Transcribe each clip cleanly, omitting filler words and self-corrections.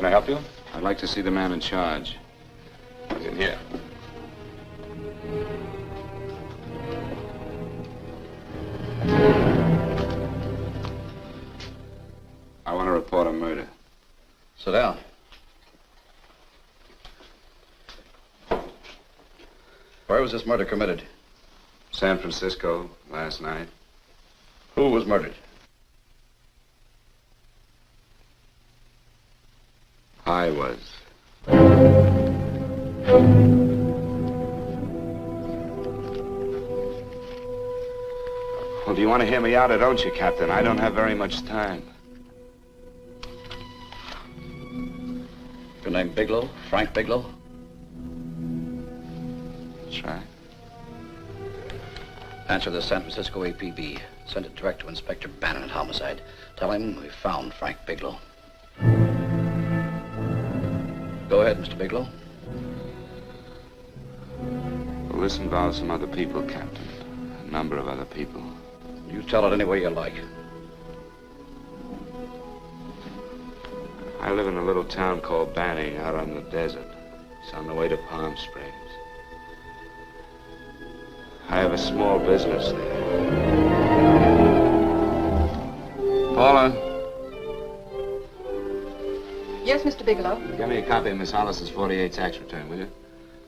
Can I help you? I'd like to see the man in charge. He's in here. I want to report a murder. Sit down. Where was this murder committed? San Francisco, last night. Who was murdered? I was. Well, do you want to hear me out or don't you, Captain? I don't have very much time. Your name Bigelow? Frank Bigelow? That's right. Answer the San Francisco APB. Send it direct to Inspector Bannon at Homicide. Tell him we found Frank Bigelow. Go ahead, Mr. Bigelow. Well, this involves some other people, Captain. A number of other people. You tell it any way you like. I live in a little town called Banning out on the desert. It's on the way to Palm Springs. I have a small business there. Paula? Yes, Mr. Bigelow. Give me a copy of Miss Hollis's 48 tax return, will you?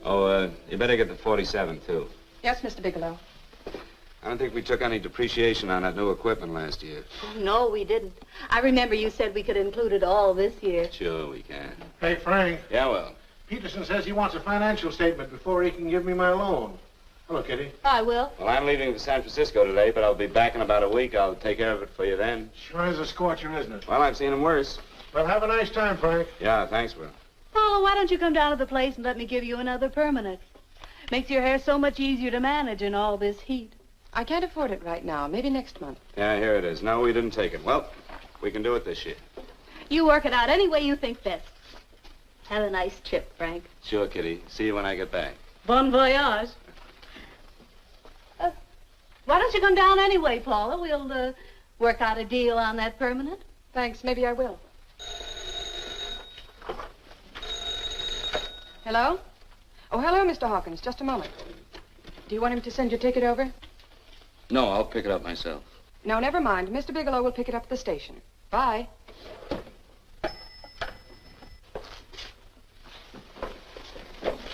Oh, you better get the 47, too. Yes, Mr. Bigelow. I don't think we took any depreciation on that new equipment last year. No, we didn't. I remember you said we could include it all this year. Sure, we can. Hey, Frank. Yeah, well. Peterson says he wants a financial statement before he can give me my loan. Hello, Kitty. I will. Well, I'm leaving for San Francisco today, but I'll be back in about a week. I'll take care of it for you then. Sure is a scorcher, isn't it? Well, I've seen him worse. Well, have a nice time, Frank. Yeah, thanks, Will. Paula, why don't you come down to the place and let me give you another permanent? Makes your hair so much easier to manage in all this heat. I can't afford it right now. Maybe next month. Yeah, here it is. No, we didn't take it. Well, we can do it this year. You work it out any way you think best. Have a nice trip, Frank. Sure, Kitty. See you when I get back. Bon voyage. Why don't you come down anyway, Paula? We'll work out a deal on that permanent. Thanks. Maybe I will. Hello? Oh, hello, Mr. Hawkins. Just a moment. Do you want him to send your ticket over? No, I'll pick it up myself. No, never mind. Mr. Bigelow will pick it up at the station. Bye.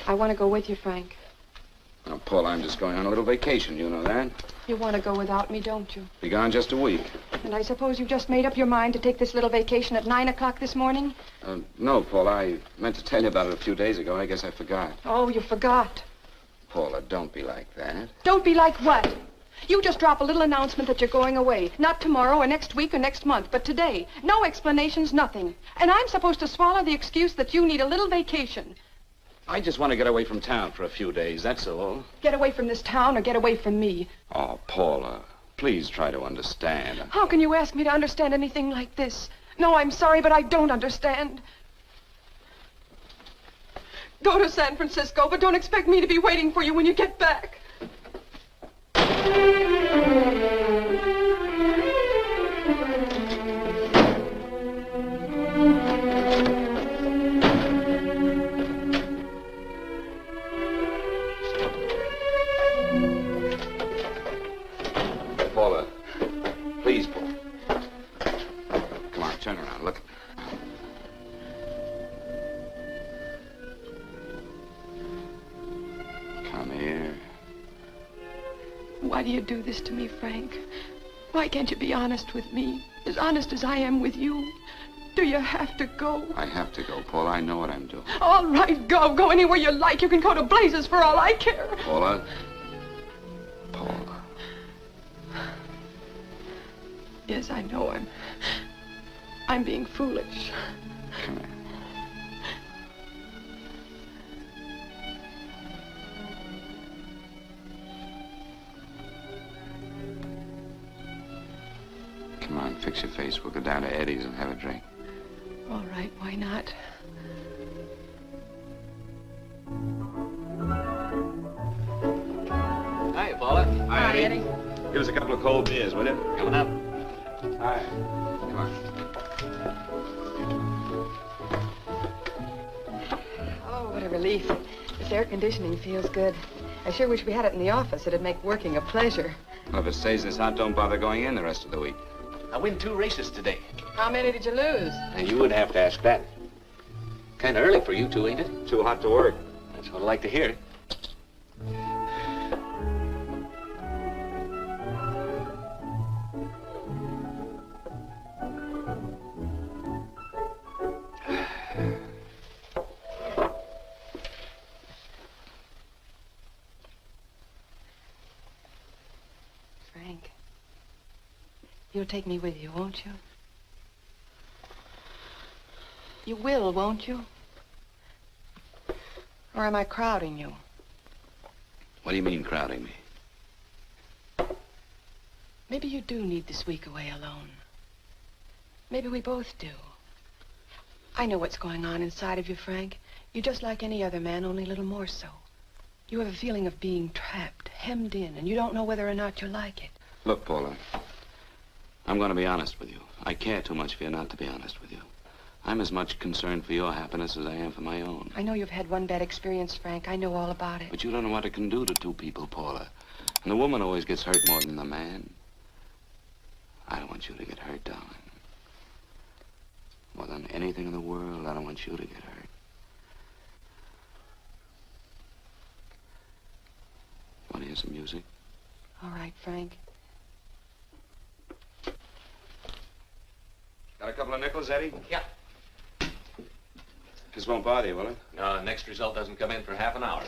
I want to go with you, Frank. Now, Paul, I'm just going on a little vacation. You know that? You want to go without me, don't you? Be gone just a week. And I suppose you've just made up your mind to take this little vacation at 9 o'clock this morning? No, Paul. I meant to tell you about it a few days ago. I guess I forgot. Oh, you forgot. Paula, don't be like that. Don't be like what? You just drop a little announcement that you're going away. Not tomorrow or next week or next month, but today. No explanations, nothing. And I'm supposed to swallow the excuse that you need a little vacation. I just want to get away from town for a few days, that's all. Get away from this town or get away from me. Oh, Paula, please try to understand. How can you ask me to understand anything like this? No, I'm sorry, but I don't understand. Go to San Francisco, but don't expect me to be waiting for you when you get back. Paula, please, Paula. Come on, turn around, look. Come here. Why do you do this to me, Frank? Why can't you be honest with me? As honest as I am with you? Do you have to go? I have to go, Paula. I know what I'm doing. All right, go. Go anywhere you like. You can go to blazes for all I care. Paula. Paula. Yes, I know I'm being foolish. Come here. Come on, fix your face. We'll go down to Eddie's and have a drink. All right, why not? Hi, Paula. Hi, Eddie. Give us a couple of cold beers, will you? Coming up. Hi. Come on. What a relief. This air conditioning feels good. I sure wish we had it in the office. It'd make working a pleasure. Well, if it stays this hot, don't bother going in the rest of the week. I win 2 races today. How many did you lose? And you would have to ask that. Kind of early for you two, ain't it? Too hot to work. That's what I like to hear. Frank, you'll take me with you, won't you? You will, won't you? Or am I crowding you? What do you mean, crowding me? Maybe you do need this week away alone. Maybe we both do. I know what's going on inside of you, Frank. You're just like any other man, only a little more so. You have a feeling of being trapped, hemmed in, and you don't know whether or not you like it. Look, Paula, I'm going to be honest with you. I care too much for you not to be honest with you. I'm as much concerned for your happiness as I am for my own. I know you've had one bad experience, Frank. I know all about it. But you don't know what it can do to 2 people, Paula. And the woman always gets hurt more than the man. I don't want you to get hurt, darling. More than anything in the world, I don't want you to get hurt. Want to hear some music? All right, Frank. Got a couple of nickels, Eddie? Yeah. This won't bother you, will it? No, next result doesn't come in for half an hour.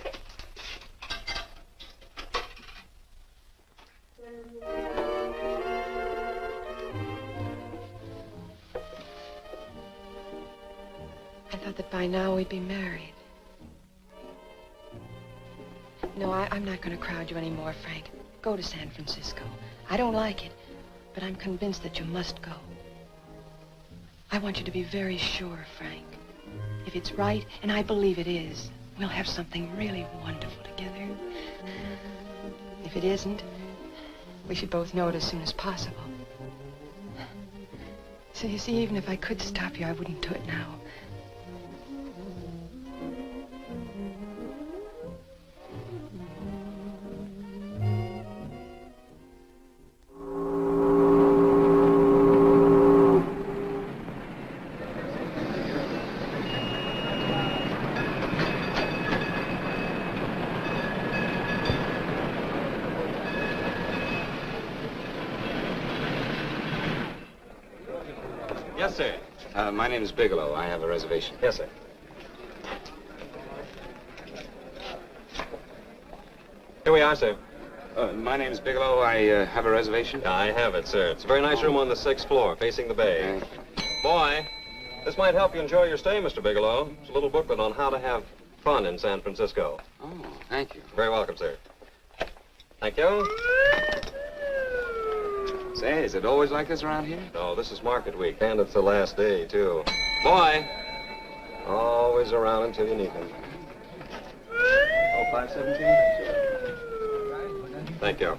I thought that by now we'd be married. No, I'm not going to crowd you anymore, Frank. Go to San Francisco. I don't like it, but I'm convinced that you must go. I want you to be very sure, Frank. If it's right, and I believe it is, we'll have something really wonderful together. If it isn't, we should both know it as soon as possible. So you see, even if I could stop you, I wouldn't do it now. Yes, sir. My name is Bigelow. I have a reservation. Yes, sir. Here we are, sir. My name is Bigelow. I have a reservation. I have it, sir. It's a very nice room on the 6th floor, facing the bay. Boy, this might help you enjoy your stay, Mr. Bigelow. It's a little booklet on how to have fun in San Francisco. Oh, thank you. Very welcome, sir. Thank you. Say, is it always like this around here? No, this is market week, and it's the last day, too. Boy, always around until you need him. Oh, 517? Thank you.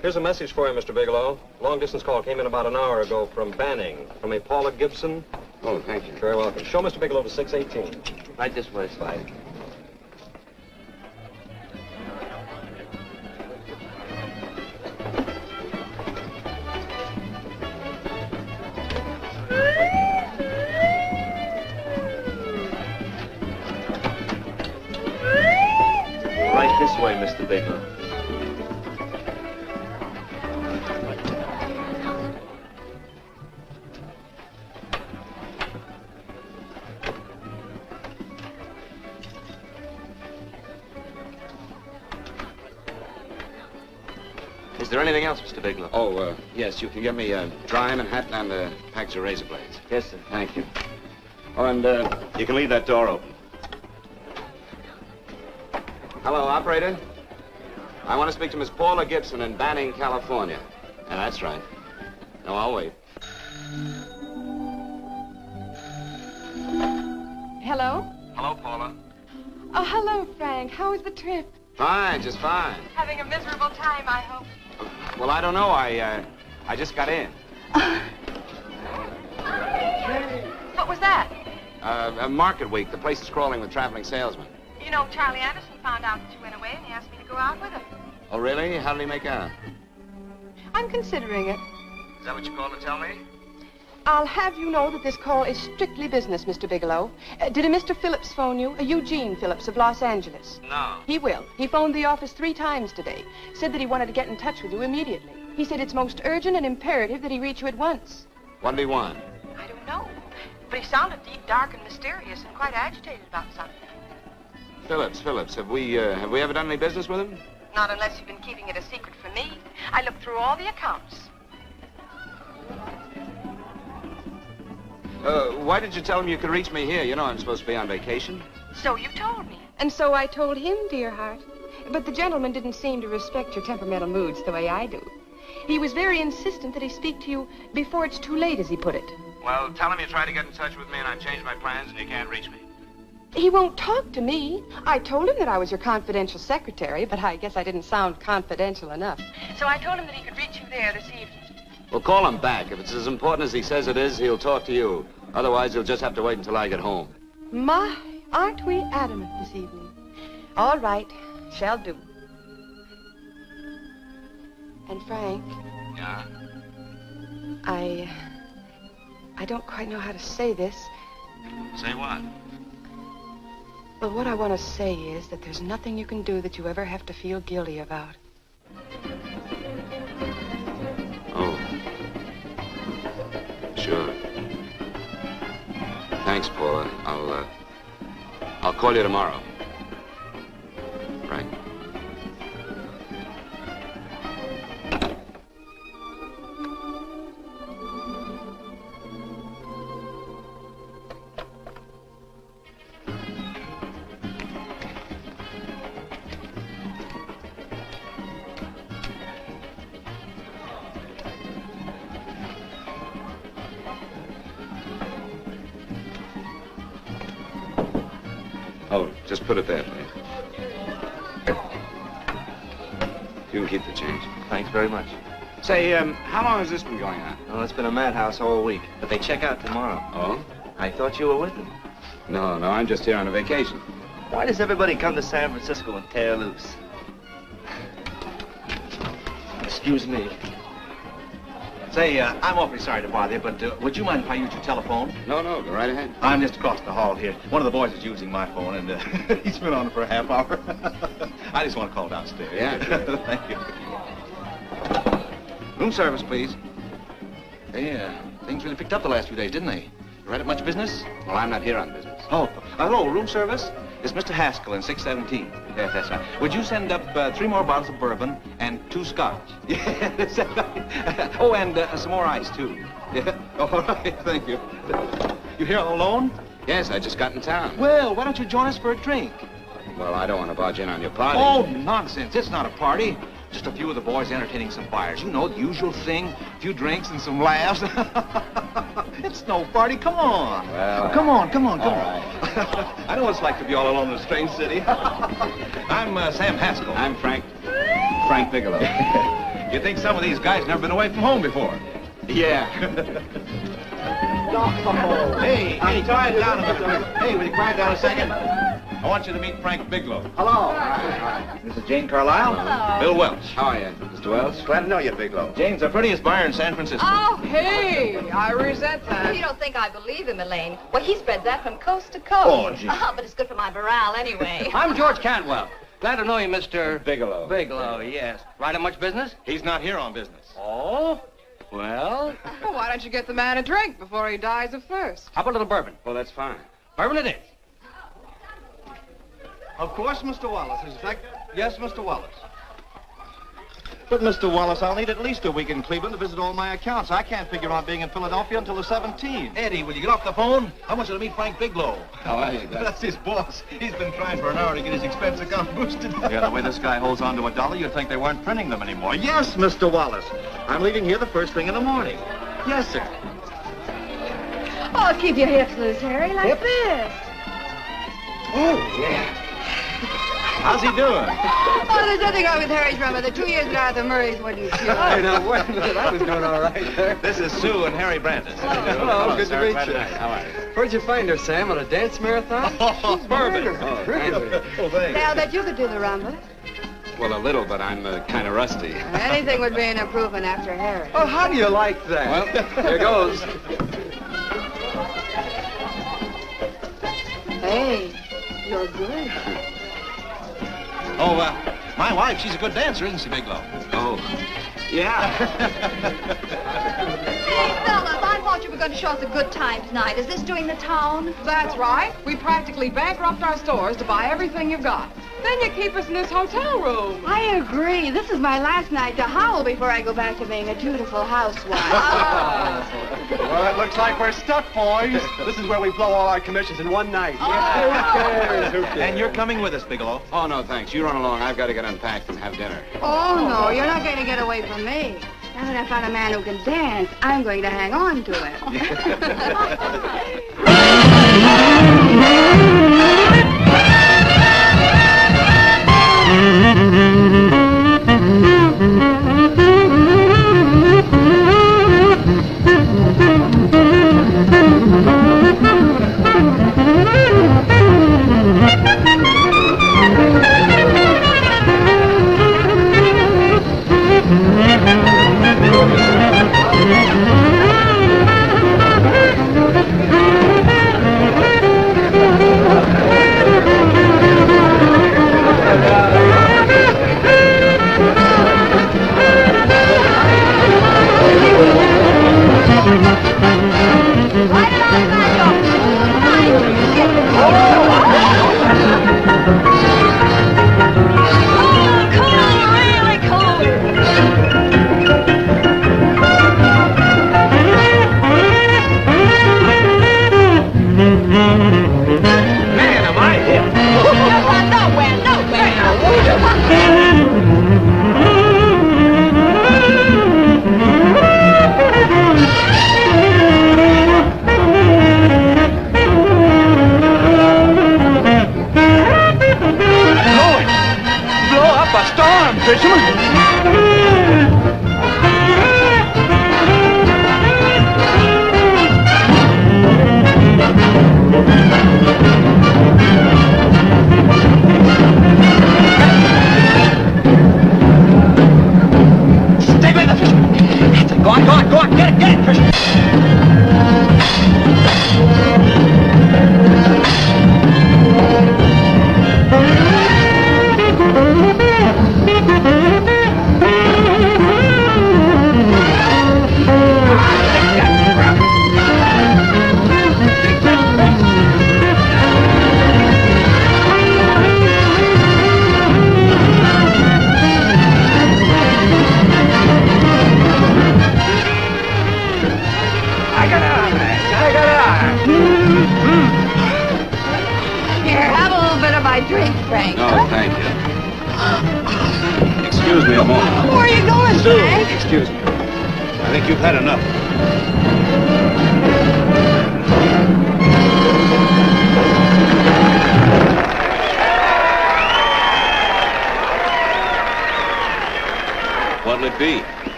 Here's a message for you, Mr. Bigelow. Long-distance call came in about an hour ago from Banning, from a Paula Gibson. Oh, thank you. Very welcome. Show Mr. Bigelow to 618. Right this way, Slide. Right this way, Mr. Bigelow. Is there anything else, Mr. Bigelow? Oh, yes, you can get me a dry Manhattan and a package of razor blades. Yes, sir. Thank you. Oh, and you can leave that door open. Hello, operator. I want to speak to Miss Paula Gibson in Banning, California. Yeah, that's right. No, I'll wait. Hello? Hello, Paula. Oh, hello, Frank. How was the trip? Fine, just fine. Having a miserable time, I hope. Well, I don't know. I just got in. What was that? Market week. The place is crawling with traveling salesmen. You know, Charlie Anderson found out that you went away, and he asked me to go out with him. Oh, really? How did he make out? I'm considering it. Is that what you called to tell me? I'll have you know that this call is strictly business, Mr. Bigelow. Did a Mr. Phillips phone you? A Eugene Philips of Los Angeles. No. He will. He phoned the office 3 times today. Said that he wanted to get in touch with you immediately. He said it's most urgent and imperative that he reach you at once. What did he want? I don't know. But he sounded deep, dark, and mysterious, and quite agitated about something. Phillips. Have we ever done any business with him? Not unless you've been keeping it a secret from me. I looked through all the accounts. Why did you tell him you could reach me here? You know I'm supposed to be on vacation. So you told me. And so I told him, dear heart. But the gentleman didn't seem to respect your temperamental moods the way I do. He was very insistent that he speak to you before it's too late, as he put it. Well, tell him you tried to get in touch with me and I've changed my plans and you can't reach me. He won't talk to me. I told him that I was your confidential secretary, but I guess I didn't sound confidential enough. So I told him that he could reach you there this evening. Well, call him back. If it's as important as he says it is, he'll talk to you. Otherwise, he'll just have to wait until I get home. My, aren't we adamant this evening? All right, shall do. And Frank. Yeah? I don't quite know how to say this. Say what? Well, what I want to say is that there's nothing you can do that you ever have to feel guilty about. Oh. Sure. Thanks, Paula. I'll call you tomorrow. Frank. Oh, just put it there, please. You can keep the change. Thanks very much. Say, how long has this been going on? Oh, it's been a madhouse all week, but they check out tomorrow. Oh? I thought you were with them. No, I'm just here on a vacation. Why does everybody come to San Francisco and tear loose? Excuse me. Say, I'm awfully sorry to bother you, but would you mind if I use your telephone? No, go right ahead. I'm just across the hall here. One of the boys is using my phone, and he's been on it for a half hour. I just want to call downstairs. Yeah, sure. Thank you. Room service, please. Hey, things really picked up the last few days, didn't they? You right at much business? Well, I'm not here on business. Oh, hello, room service? It's Mr. Haskell in 617. Yes, that's right. Would you send up 3 more bottles of bourbon and 2 scotch? Yeah, that's right. Oh, and some more ice, too. Yeah? All right, thank you. You here all alone? Yes, I just got in town. Well, why don't you join us for a drink? Well, I don't want to barge in on your party. Oh, nonsense. It's not a party. Just a few of the boys entertaining some buyers. You know, the usual thing. A few drinks and some laughs. It's no party. Come on. Well, come on. Right. I know what it's like to be all alone in a strange city. I'm Sam Haskell. I'm Frank Bigelow. You think some of these guys never been away from home before? Yeah. Hey, quiet down a minute. Hey, will you quiet down a second? I want you to meet Frank Bigelow. Hello. This is Jane Carlisle. Hello. Bill Welch. How are you, Mr. Wells? Glad to know you, Bigelow. Jane's the prettiest buyer in San Francisco. Oh, hey, I resent that. You don't think I believe him, Elaine? Well, he spreads that from coast to coast. Oh, gee. But it's good for my morale anyway. I'm George Cantwell. Glad to know you, Mr. Bigelow. Bigelow, yes. Right on much business? He's not here on business. Oh? Well, Well, why don't you get the man a drink before he dies of thirst? how about a little bourbon? Well, that's fine. Bourbon it is. Of course, Mr. Wallace. Yes, Mr. Wallace. But, Mr. Wallace, I'll need at least a week in Cleveland to visit all my accounts. I can't figure on being in Philadelphia until the 17th. Eddie, will you get off the phone? I want you to meet Frank Bigelow. How are you, That's his boss. He's been trying for an hour to get his expense account boosted. Yeah, the way this guy holds on to $1, you'd think they weren't printing them anymore. Yes, Mr. Wallace. I'm leaving here the first thing in the morning. Yes, sir. Oh, keep your hips loose, Harry, like this. Oh, yeah. How's he doing? Oh, there's nothing wrong with Harry's rummer. The 2 years at Arthur Murray's wouldn't cure. Hey, now, wait a minute. I was doing all right there. This is Sue and Harry Brandis. Hello, good to meet you. How are you? Where'd you find her, Sam? On a dance marathon? Bourbon. Really? Oh, thanks. Now that you could do the rumba. Well, a little, but I'm kind of rusty. Anything would be an improvement after Harry. Oh, how do you like that? Well, here goes. Hey, you're good. Oh, my wife, she's a good dancer, isn't she, Bigelow? Oh, yeah. Hey, fellas, I thought you were going to show us a good time tonight. Is this doing the town? That's right. We practically bankrupt our stores to buy everything you've got. Then you keep us in this hotel room. I agree. This is my last night to howl before I go back to being a dutiful housewife. Well, it looks like we're stuck, boys. This is where we blow all our commissions in one night. Who cares? Who cares? And you're coming with us, Bigelow. Oh, no, thanks. You run along. I've got to get unpacked and have dinner. Oh, no, you're not going to get away from me. Now that I found a man who can dance, I'm going to hang on to him.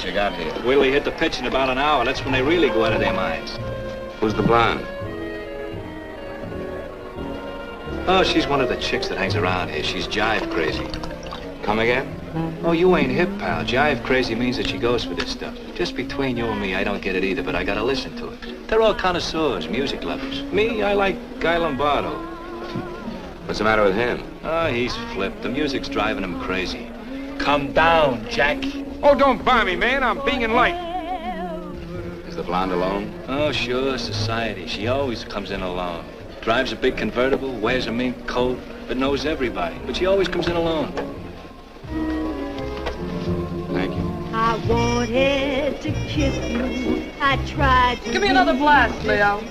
You got here. Wait till they hit the pitch in about an hour. That's when they really go out of their minds. Who's the blonde? Oh, she's one of the chicks that hangs around here. She's jive crazy. Come again? Oh, you ain't hip, pal. Jive crazy means that she goes for this stuff. Just between you and me, I don't get it either, but I gotta listen to it. They're all connoisseurs, music lovers. Me, I like Guy Lombardo. What's the matter with him? Oh, he's flipped. The music's driving him crazy. Come down, Jack. Oh, don't buy me, man. I'm being light. Is the blonde alone? Oh, sure, society. She always comes in alone. Drives a big convertible, wears a mink coat, but knows everybody. But she always comes in alone. Thank you. I wanted to kiss you. I tried to. Give me another blast, Leo.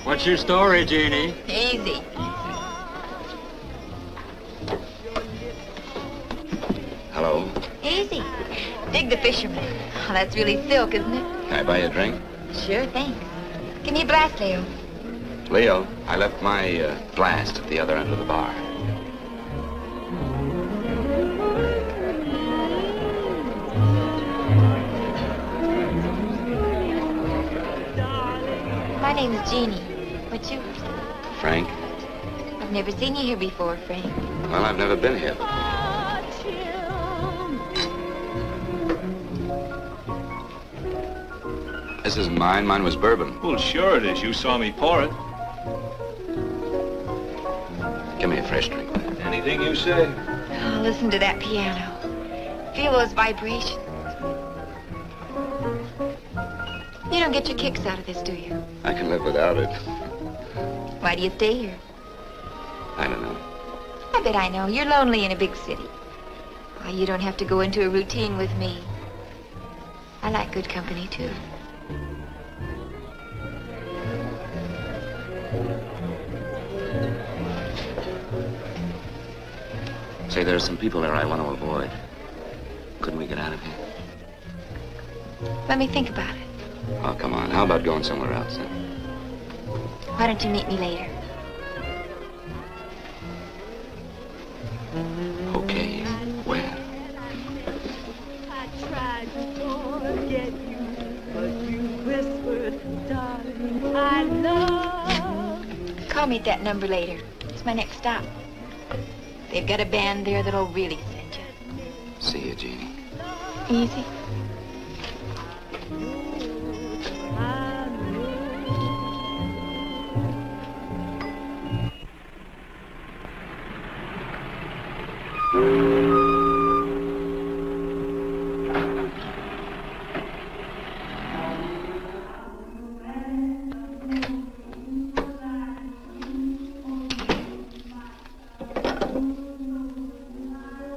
What's your story, Jeannie? Easy. Hello. Easy. Dig the fisherman. Oh, that's really silk, isn't it? Can I buy you a drink? Sure thing. Give me a blast, Leo. Leo, I left my blast at the other end of the bar. My name's Jeannie. What's yours? Frank? I've never seen you here before, Frank. Well, I've never been here. This isn't mine. Mine was bourbon. Well, sure it is. You saw me pour it. Give me a fresh drink. Anything you say. Oh, listen to that piano. Feel those vibrations. You don't get your kicks out of this, do you? I can live without it. Why do you stay here? I don't know. I bet I know. You're lonely in a big city. Why, you don't have to go into a routine with me. I like good company, too. Say, there are some people there I want to avoid. Couldn't we get out of here? Let me think about it. Oh, come on. How about going somewhere else, then? Why don't you meet me later? Okay. Where? I tried to forget you, but you whispered, darling, I love. Call me at that number later. It's my next stop. They've got a band there that'll really send you. See you, Jeannie. Easy.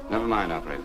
Never mind, operator.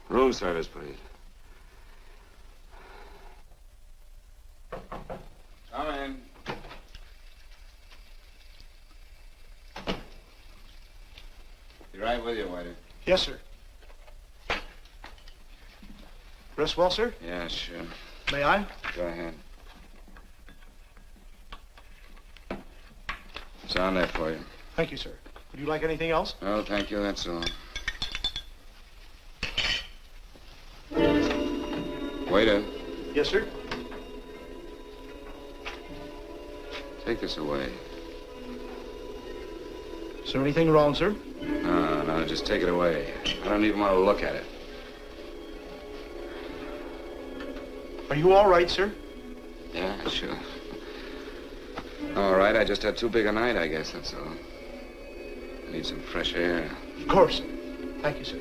Room service, please. Come in. Be right with you, waiter. Yes, sir. Dress well, sir? Yeah, sure. May I? Go ahead. It's on there for you. Thank you, sir. Would you like anything else? Oh, thank you. That's all. Waiter. Yes, sir. Take this away. Is there anything wrong, sir? No, just take it away. I don't even want to look at it. Are you all right, sir? Yeah, sure. All right, I just had too big a night, I guess, that's all. I need some fresh air. Of course. Thank you, sir.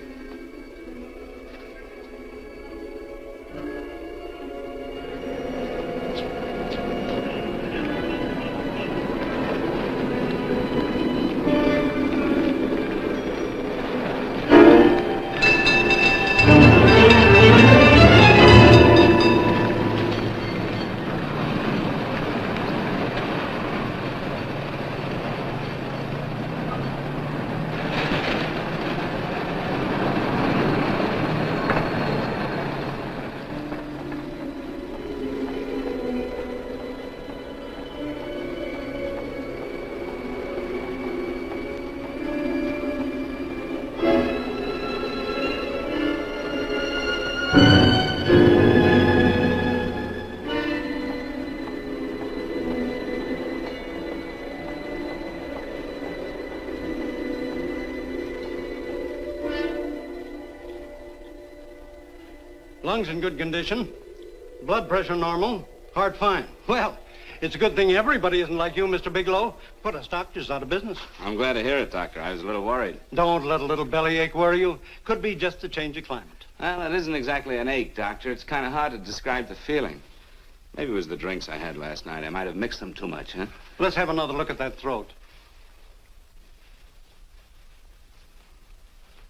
Lungs in good condition. Blood pressure normal. Heart fine. Well, it's a good thing everybody isn't like you, Mr. Bigelow. Put us doctors out of business. I'm glad to hear it, Doctor. I was a little worried. Don't let a little bellyache worry you. Could be just a change of climate. Well, it isn't exactly an ache, Doctor. It's kind of hard to describe the feeling. Maybe it was the drinks I had last night. I might have mixed them too much, huh? Let's have another look at that throat.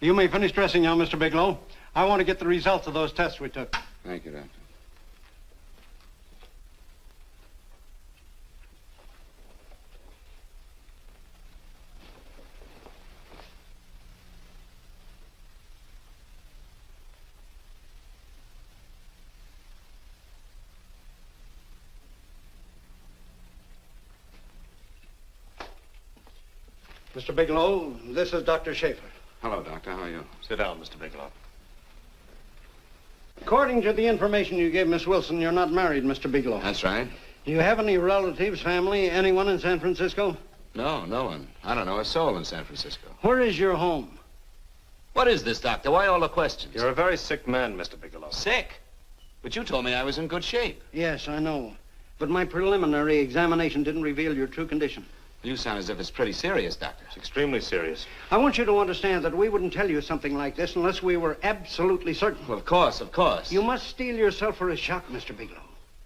You may finish dressing now, Mr. Bigelow. I want to get the results of those tests we took. Thank you, Doctor. Mr. Bigelow, this is Dr. Schaefer. Hello, Doctor. How are you? Sit down, Mr. Bigelow. According to the information you gave Miss Wilson, you're not married, Mr. Bigelow. That's right. Do you have any relatives, family, anyone in San Francisco? No, no one. I don't know a soul in San Francisco. Where is your home? What is this, Doctor? Why all the questions? You're a very sick man, Mr. Bigelow. Sick? But you told me I was in good shape. Yes, I know. But my preliminary examination didn't reveal your true condition. You sound as if it's pretty serious, Doctor. It's extremely serious. I want you to understand that we wouldn't tell you something like this unless we were absolutely certain. Well, of course, of course. You must steel yourself for a shock, Mr. Bigelow.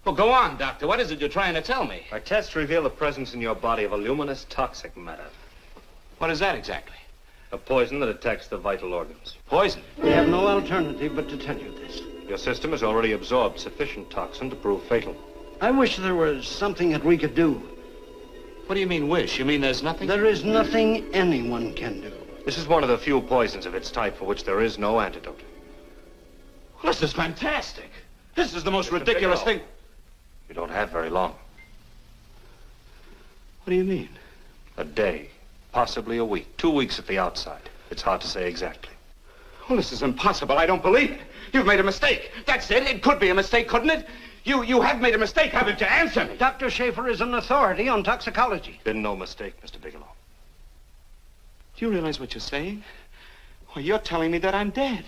Well, go on, Doctor. What is it you're trying to tell me? Our tests reveal the presence in your body of a luminous toxic matter. What is that exactly? A poison that attacks the vital organs. Poison? We have no alternative but to tell you this. Your system has already absorbed sufficient toxin to prove fatal. I wish there was something that we could do. What do you mean, wish? You mean there's nothing? There is nothing anyone can do. This is one of the few poisons of its type for which there is no antidote. Well, this is fantastic. This is the most ridiculous thing. You don't have very long. What do you mean? A day, possibly a week, 2 weeks at the outside. It's hard to say exactly. Well, this is impossible. I don't believe it. You've made a mistake. That's it. It could be a mistake, couldn't it? You have made a mistake, haven't you? Answer me. Dr. Schaefer is an authority on toxicology. Been no mistake, Mr. Bigelow. Do you realize what you're saying? Well, you're telling me that I'm dead.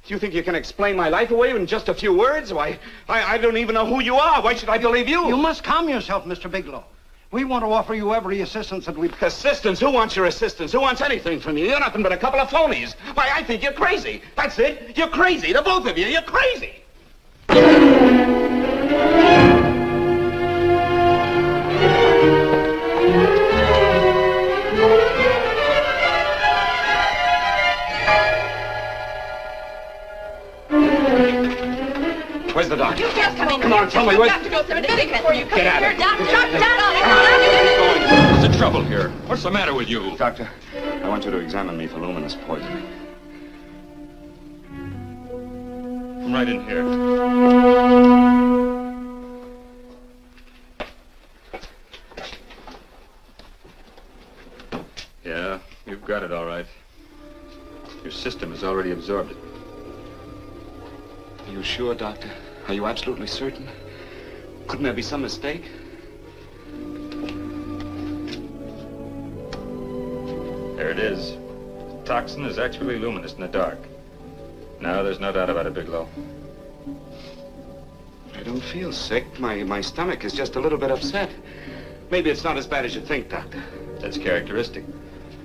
Do you think you can explain my life away in just a few words? Why, I don't even know who you are. Why should I believe you? You must calm yourself, Mr. Bigelow. We want to offer you every assistance that we... Assistance? Who wants your assistance? Who wants anything from you? You're nothing but a couple of phonies. Why, I think you're crazy. That's it. You're crazy. The both of you. You're crazy. Where's the doctor? You just come in. Come on, tell me what... You have to go to the clinic before you come Get out here. of Doctor, What's the trouble here? What's the matter with you? Doctor, I want you to examine me for luminous poisoning. Come right in here. Yeah, you've got it all right. Your system has already absorbed it. Are you sure, Doctor? Are you absolutely certain? Couldn't there be some mistake? There it is. The toxin is actually luminous in the dark. Now, there's no doubt about it, Bigelow. I don't feel sick. My stomach is just a little bit upset. Maybe it's not as bad as you think, Doctor. That's characteristic.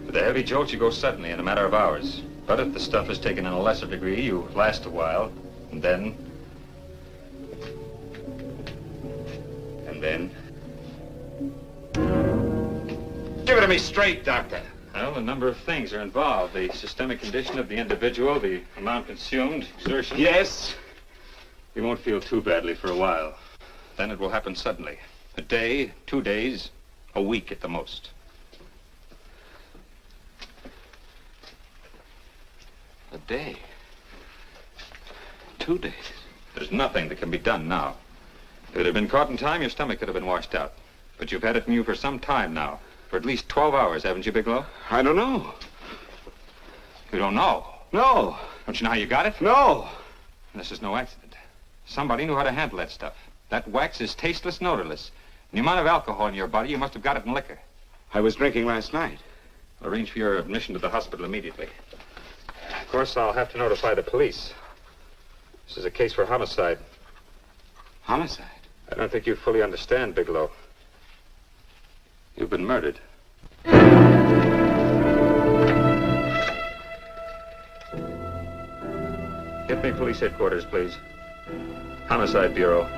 With a heavy jolt, you go suddenly in a matter of hours. But if the stuff is taken in a lesser degree, you last a while, and then... Give it to me straight, Doctor. Well, a number of things are involved. The systemic condition of the individual, the amount consumed, exertion. Yes? You won't feel too badly for a while. Then it will happen suddenly. A day, 2 days, a week at the most. A day? 2 days? There's nothing that can be done now. If it had been caught in time, your stomach could have been washed out. But you've had it in you for some time now. For at least 12 hours, haven't you, Bigelow? I don't know. You don't know? No. Don't you know how you got it? No. This is no accident. Somebody knew how to handle that stuff. That wax is tasteless and odorless. And the amount of alcohol in your body, you must have got it in liquor. I was drinking last night. Arrange for your admission to the hospital immediately. Of course, I'll have to notify the police. This is a case for homicide. Homicide? I don't think you fully understand, Bigelow. You've been murdered. Get me police headquarters, please. Homicide Bureau.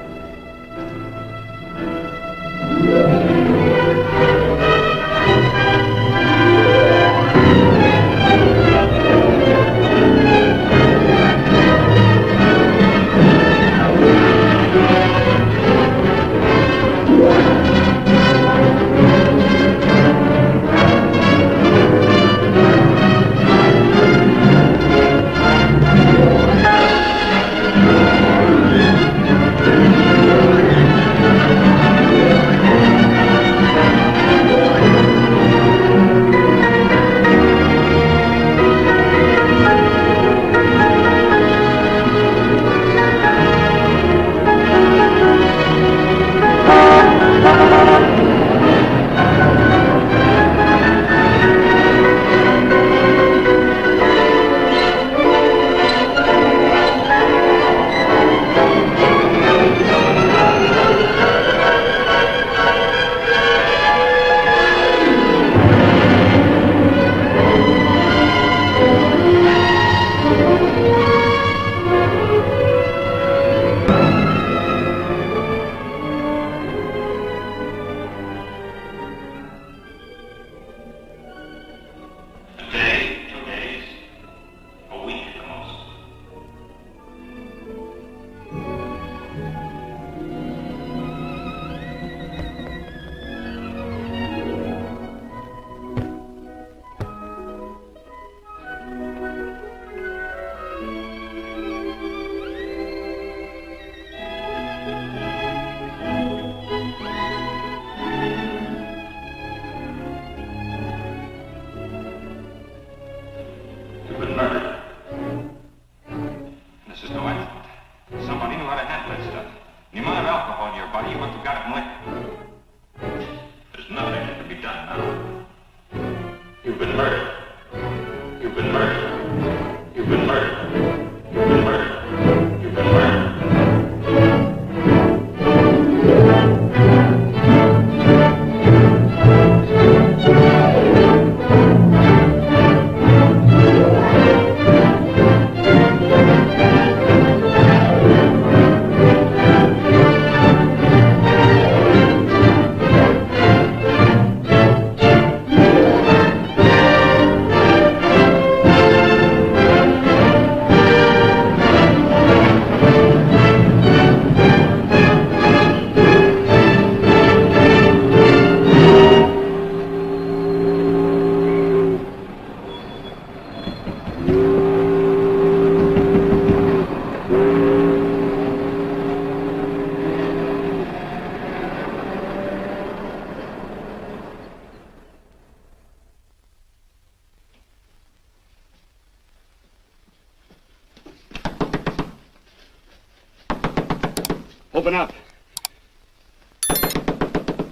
Open up.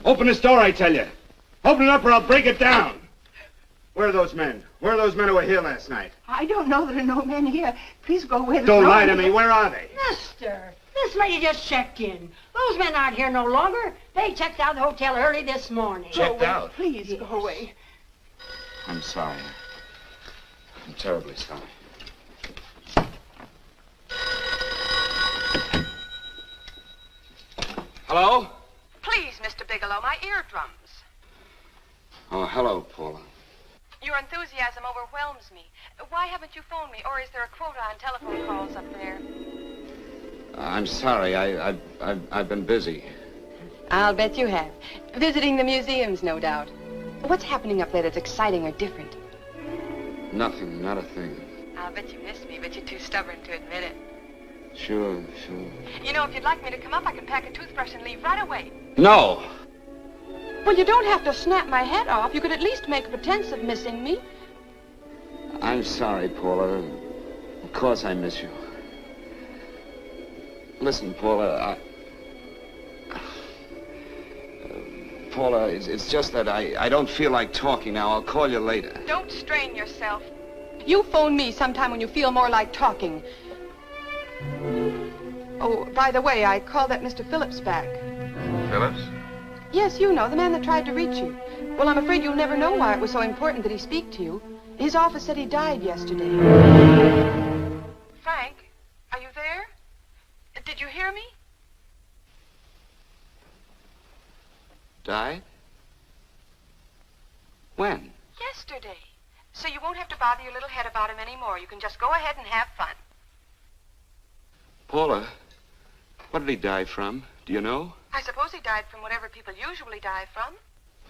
Open this door, I tell you. Open it up or I'll break it down. Where are those men? Where are those men who were here last night? I don't know. There are no men here. Please go away. Don't lie to me. Where are they? Mister, this lady just checked in. Those men aren't here no longer. They checked out the hotel early this morning. Checked out? Please go away. I'm sorry. I'm terribly sorry. Hello? Please, Mr. Bigelow, my eardrums. Oh, hello, Paula. Your enthusiasm overwhelms me. Why haven't you phoned me, or is there a quota on telephone calls up there? I'm sorry. I've been busy. I'll bet you have. Visiting the museums, no doubt. What's happening up there that's exciting or different? Nothing, not a thing. I'll bet you miss me, but you're too stubborn to admit it. Sure. You know, if you'd like me to come up, I can pack a toothbrush and leave right away. No! Well, you don't have to snap my head off. You could at least make a pretense of missing me. I'm sorry, Paula. Of course I miss you. Listen, Paula, Paula, it's just that I don't feel like talking now. I'll call you later. Don't strain yourself. You phone me sometime when you feel more like talking. Oh, by the way, I called that Mr. Phillips back. Phillips? Yes, you know, the man that tried to reach you. Well, I'm afraid you'll never know why it was so important that he speak to you. His office said he died yesterday. Frank, are you there? Did you hear me? Died? When? Yesterday. So you won't have to bother your little head about him anymore. You can just go ahead and have fun. Paula, what did he die from? Do you know? I suppose he died from whatever people usually die from.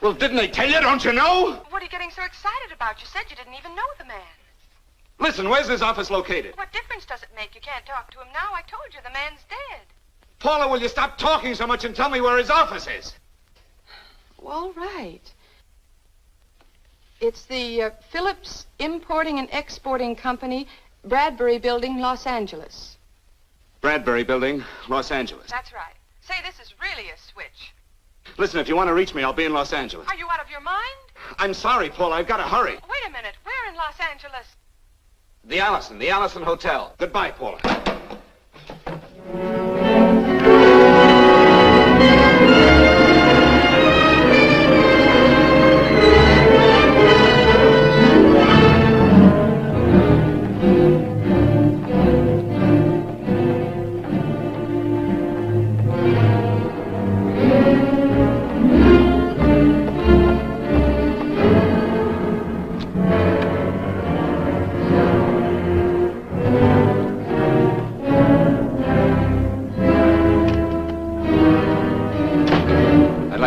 Well, didn't they tell you? Don't you know? What are you getting so excited about? You said you didn't even know the man. Listen, where's his office located? What difference does it make? You can't talk to him now. I told you the man's dead. Paula, will you stop talking so much and tell me where his office is? All right. It's the Phillips Importing and Exporting Company, Bradbury Building, Los Angeles. Bradbury Building, Los Angeles. That's right. Say, this is really a switch. Listen, if you want to reach me, I'll be in Los Angeles. Are you out of your mind? I'm sorry, Paula. I've got to hurry. Wait a minute. Where in Los Angeles? The Allison Hotel. Goodbye, Paula.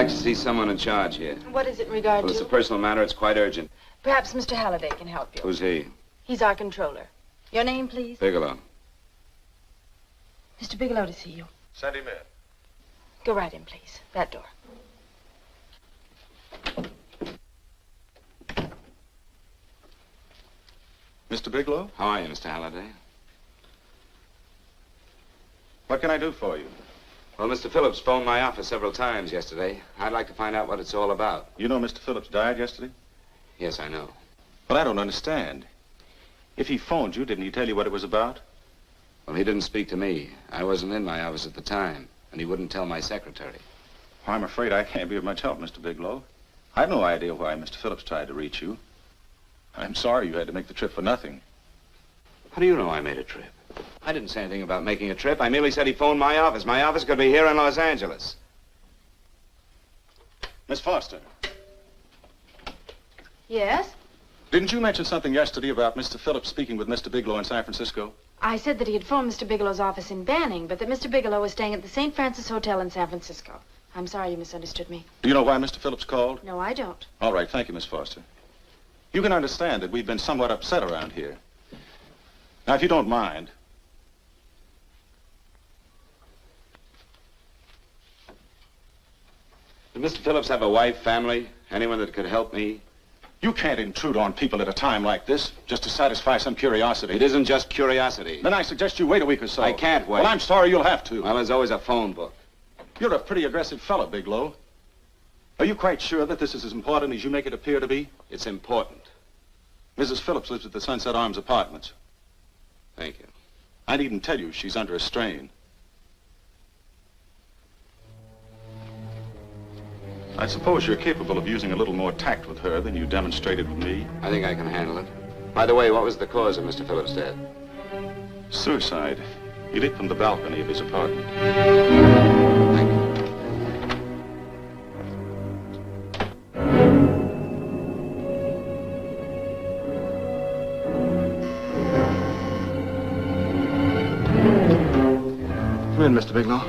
See someone in charge here. What is it in regard Well, to? it's a personal matter. It's quite urgent. Perhaps Mr. Halliday can help you. Who's he? He's our controller. Your name, please? Bigelow. Mr. Bigelow to see you. Send him in. Go right in, please. That door. Mr. Bigelow? How are you, Mr. Halliday? What can I do for you? Well, Mr. Phillips phoned my office several times yesterday. I'd like to find out what it's all about. You know Mr. Phillips died yesterday? Yes, I know. But I don't understand. If he phoned you, didn't he tell you what it was about? Well, he didn't speak to me. I wasn't in my office at the time, and he wouldn't tell my secretary. Well, I'm afraid I can't be of much help, Mr. Bigelow. I've no idea why Mr. Phillips tried to reach you. I'm sorry you had to make the trip for nothing. How do you know I made a trip? I didn't say anything about making a trip. I merely said he phoned my office. My office could be here in Los Angeles. Miss Foster, Yes? didn't you mention something yesterday about Mr. Phillips speaking with Mr. Bigelow in San Francisco? I said that he had phoned Mr. Bigelow's office in Banning, but that Mr. Bigelow was staying at the St. Francis Hotel in San Francisco. I'm sorry you misunderstood me. Do you know why Mr. Phillips called? No, I don't. All right, thank you, Miss Foster. You can understand that we've been somewhat upset around here. Now, if you don't mind, Did Mr. Phillips have a wife, family, anyone that could help me? you can't intrude on people at a time like this just to satisfy some curiosity. It isn't just curiosity. Then I suggest you wait a week or so. I can't wait. Well, I'm sorry you'll have to. Well, there's always a phone book. You're a pretty aggressive fellow, Bigelow. Are you quite sure that this is as important as you make it appear to be? It's important. Mrs. Phillips lives at the Sunset Arms Apartments. Thank you. I needn't tell you she's under a strain. I suppose you're capable of using a little more tact with her than you demonstrated with me. I think I can handle it. By the way, what was the cause of Mr. Phillips' death? Suicide. He leaped from the balcony of his apartment. Come in, Mr. Bigelow.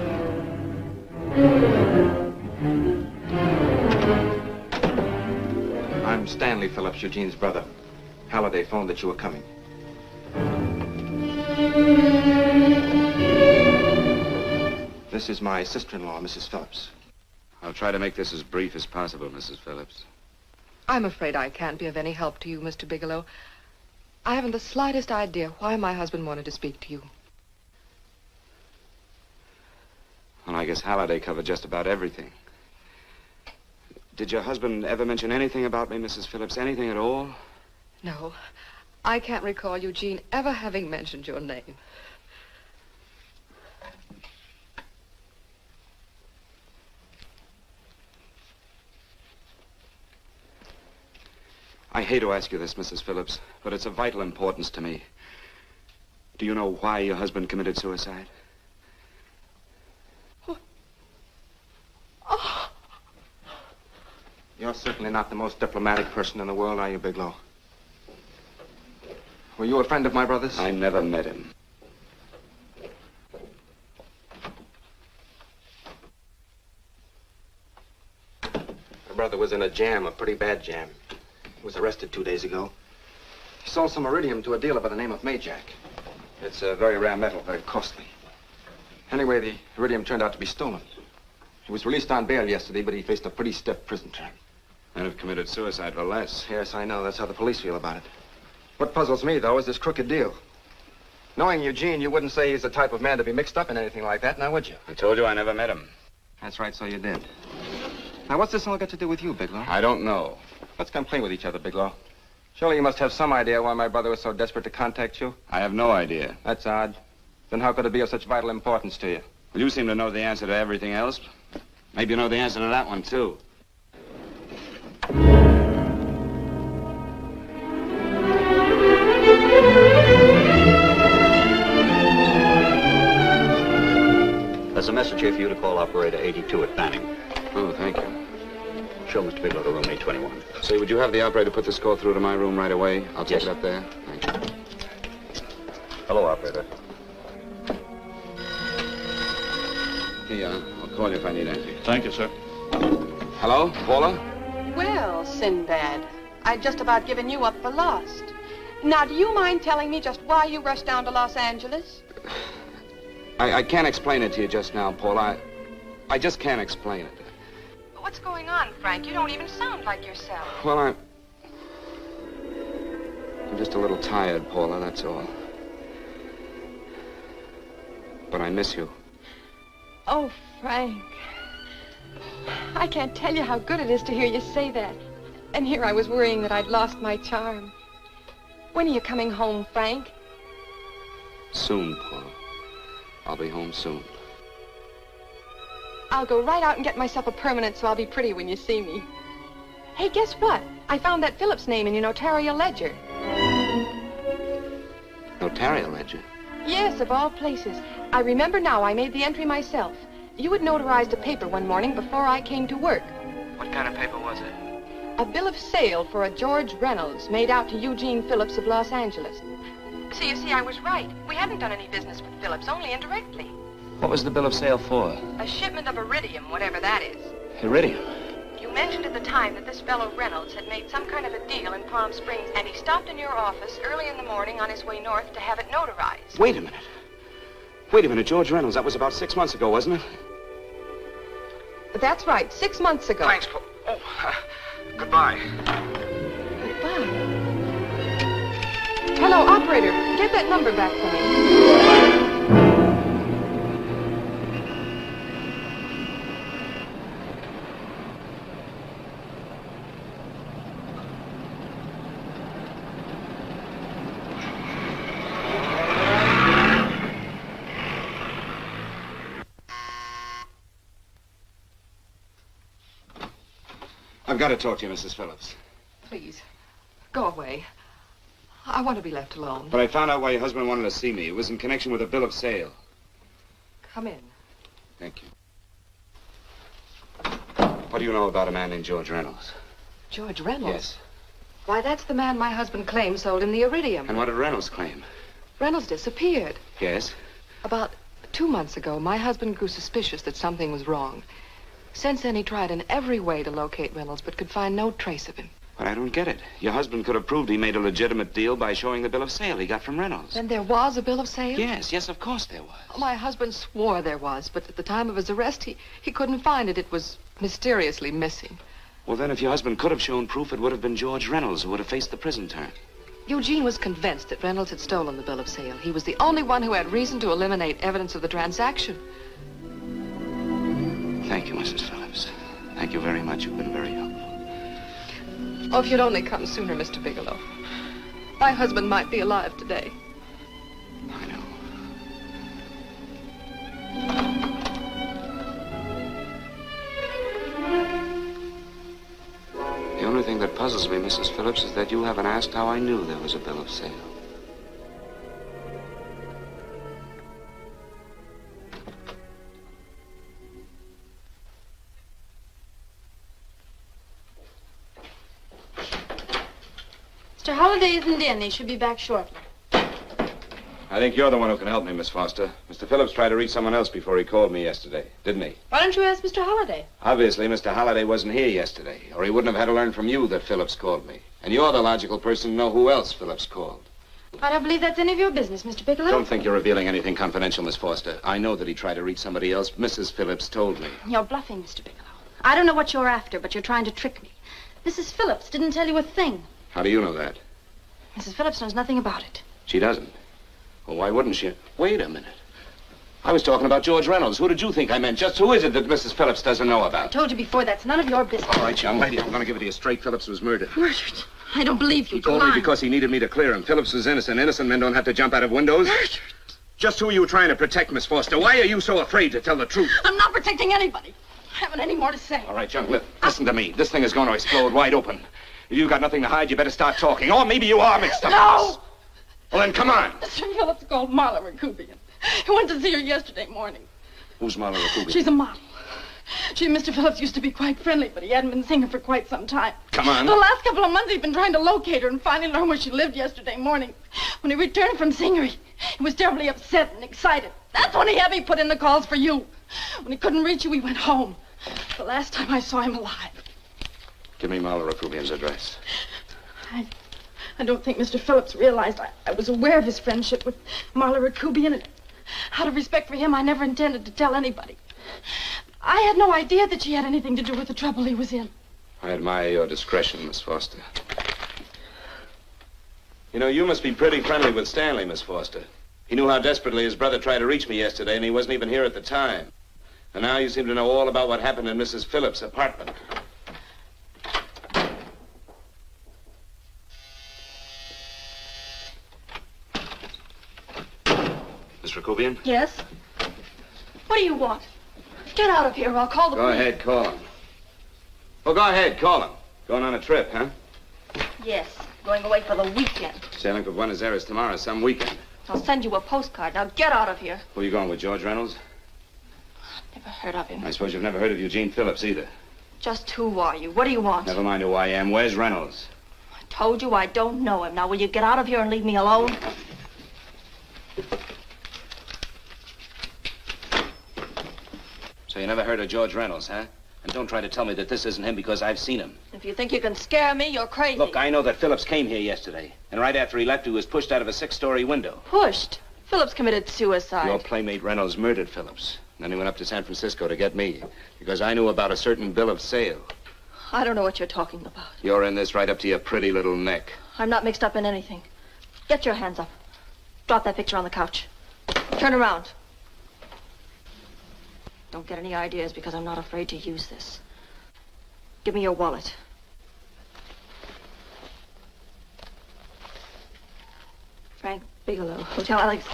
I'm Stanley Phillips, Eugene's brother. Halliday phoned that you were coming. This is my sister-in-law, Mrs. Phillips. I'll try to make this as brief as possible, Mrs. Phillips. I'm afraid I can't be of any help to you, Mr. Bigelow. I haven't the slightest idea why my husband wanted to speak to you. Well, I guess Halliday covered just about everything. Did your husband ever mention anything about me, Mrs. Phillips? Anything at all? No, I can't recall Eugene ever having mentioned your name. I hate to ask you this, Mrs. Phillips, but it's of vital importance to me. Do you know why your husband committed suicide? Oh. You're certainly not the most diplomatic person in the world, are you, Bigelow? Were you a friend of my brother's? I never met him. My brother was in a jam, a pretty bad jam. He was arrested 2 days ago. He sold some iridium to a dealer by the name of Majak. It's a very rare metal, very costly. Anyway, the iridium turned out to be stolen. He was released on bail yesterday, but he faced a pretty stiff prison term. And have committed suicide for less. Yes, I know. That's how the police feel about it. What puzzles me, though, is this crooked deal. Knowing Eugene, you wouldn't say he's the type of man to be mixed up in anything like that, now would you? I told you I never met him. That's right, so you did. Now, what's this all got to do with you, Bigelow? I don't know. Let's come play with each other, Bigelow. Surely you must have some idea why my brother was so desperate to contact you. I have no idea. That's odd. Then how could it be of such vital importance to you? Well, you seem to know the answer to everything else. Maybe you know the answer to that one, too. There's a message here for you to call operator 82 at Banning. Oh, thank you. Show Mr. Bigelow to room 821. Say, would you have the operator put this call through to my room right away? I'll take Yes. it up there. Thank you. Hello, operator. Here you are. I'll call you if I need anything. Thank you, sir. Hello, Paula? Well, Sinbad, I'd just about given you up for lost. Now, do you mind telling me just why you rushed down to Los Angeles? I can't explain it to you just now, Paula. I just can't explain it. What's going on, Frank? You don't even sound like yourself. Well, I'm just a little tired, Paula, that's all. But I miss you. Oh, Frank. I can't tell you how good it is to hear you say that. And here I was worrying that I'd lost my charm. When are you coming home, Frank? Soon, Paula. I'll be home soon. I'll go right out and get myself a permanent so I'll be pretty when you see me. Hey, guess what? I found that Phillips name in your notarial ledger. Notarial ledger? Yes, of all places. I remember now I made the entry myself. You had notarized a paper one morning before I came to work. What kind of paper was it? A bill of sale for a George Reynolds made out to Eugene Philips of Los Angeles. So you see, I was right. We hadn't done any business with Phillips, only indirectly. What was the bill of sale for? A shipment of iridium, whatever that is. Iridium? You mentioned at the time that this fellow Reynolds had made some kind of a deal in Palm Springs, and he stopped in your office early in the morning on his way north to have it notarized. Wait a minute. Wait a minute, George Reynolds. That was about 6 months ago, wasn't it? That's right, 6 months ago. Thanks, goodbye. Goodbye. Hello, operator. Get that number back for me. I've got to talk to you, Mrs. Phillips. Please, go away. I want to be left alone. But I found out why your husband wanted to see me. It was in connection with a bill of sale. Come in. Thank you. What do you know about a man named George Reynolds? George Reynolds? Yes. Why, that's the man my husband claims sold him the iridium. And what did Reynolds claim? Reynolds disappeared. Yes? About 2 months ago, my husband grew suspicious that something was wrong. Since then, he tried in every way to locate Reynolds, but could find no trace of him. But I don't get it. Your husband could have proved he made a legitimate deal by showing the bill of sale he got from Reynolds. Then there was a bill of sale? Yes, of course there was. My husband swore there was, but at the time of his arrest, he couldn't find it. It was mysteriously missing. Well, then, if your husband could have shown proof, it would have been George Reynolds who would have faced the prison term. Eugene was convinced that Reynolds had stolen the bill of sale. He was the only one who had reason to eliminate evidence of the transaction. Thank you, Mrs. Phillips. Thank you very much. You've been very helpful. Oh, if you'd only come sooner, Mr. Bigelow. My husband might be alive today. I know. The only thing that puzzles me, Mrs. Phillips, is that you haven't asked how I knew there was a bill of sale. Mr. Halliday isn't in. He should be back shortly. I think you're the one who can help me, Miss Foster. Mr. Phillips tried to reach someone else before he called me yesterday, didn't he? Why don't you ask Mr. Halliday? Obviously, Mr. Halliday wasn't here yesterday, or he wouldn't have had to learn from you that Phillips called me. And you're the logical person to know who else Phillips called. I don't believe that's any of your business, Mr. Bigelow. Don't think you're revealing anything confidential, Miss Foster. I know that he tried to reach somebody else. Mrs. Phillips told me. You're bluffing, Mr. Bigelow. I don't know what you're after, but you're trying to trick me. Mrs. Phillips didn't tell you a thing. How do you know that? Mrs. Phillips knows nothing about it. She doesn't. Well, why wouldn't she? Wait a minute. I was talking about George Reynolds. Who did you think I meant? Just who is it that Mrs. Phillips doesn't know I about? told you before, that's none of your business. All right, young lady, I'm going to give it to you straight. Phillips was murdered. Murdered? I don't believe you. He told me because he needed me to clear him. Phillips was innocent. Innocent men don't have to jump out of windows. Murdered? Just who are you trying to protect, Miss Foster? Why are you so afraid to tell the truth? I'm not protecting anybody. I haven't any more to say. All right, young lady, listen to me. This thing is going to explode wide open. If you've got nothing to hide, you better start talking. Or maybe you are mixed up. No! Well, then come on. Mr. Phillips called Marla Rakubian. He went to see her yesterday morning. Who's Marla Rakubian? She's a model. She and Mr. Phillips used to be quite friendly, but he hadn't been seeing her for quite some time. Come on. The last couple of months, he'd been trying to locate her and finally learn where she lived yesterday morning. When he returned from seeing her, he was terribly upset and excited. That's when he had me put in the calls for you. When he couldn't reach you, he went home. The last time I saw him alive. Give me Marla Rakubian's address. I don't think Mr. Phillips realized I was aware of his friendship with Marla Rakubian, and out of respect for him, I never intended to tell anybody. I had no idea that she had anything to do with the trouble he was in. I admire your discretion, Miss Foster. You know, you must be pretty friendly with Stanley, Miss Foster. He knew how desperately his brother tried to reach me yesterday, and he wasn't even here at the time. And now you seem to know all about what happened in Mrs. Phillips' apartment. Miss Rakubian? Yes? What do you want? Get out of here or I'll call the police. Go ahead, call him. Well, go ahead, call him. Going on a trip, huh? Yes, going away for the weekend. Sailing for Buenos Aires tomorrow, some weekend. I'll send you a postcard. Now get out of here. Who are you going with, George Reynolds? Never heard of him. I suppose you've never heard of Eugene Philips either. Just who are you? What do you want? Never mind who I am. Where's Reynolds? I told you I don't know him. Now will you get out of here and leave me alone? So you never heard of George Reynolds, huh? And don't try to tell me that this isn't him because I've seen him. If you think you can scare me, you're crazy. Look, I know that Phillips came here yesterday. And right after he left, he was pushed out of a 6-story window. Pushed? Phillips committed suicide. Your playmate Reynolds murdered Phillips. Then he went up to San Francisco to get me. Because I knew about a certain bill of sale. I don't know what you're talking about. You're in this right up to your pretty little neck. I'm not mixed up in anything. Get your hands up. Drop that picture on the couch. Turn around. Don't get any ideas because I'm not afraid to use this. Give me your wallet. Frank Bigelow, Hotel Alex.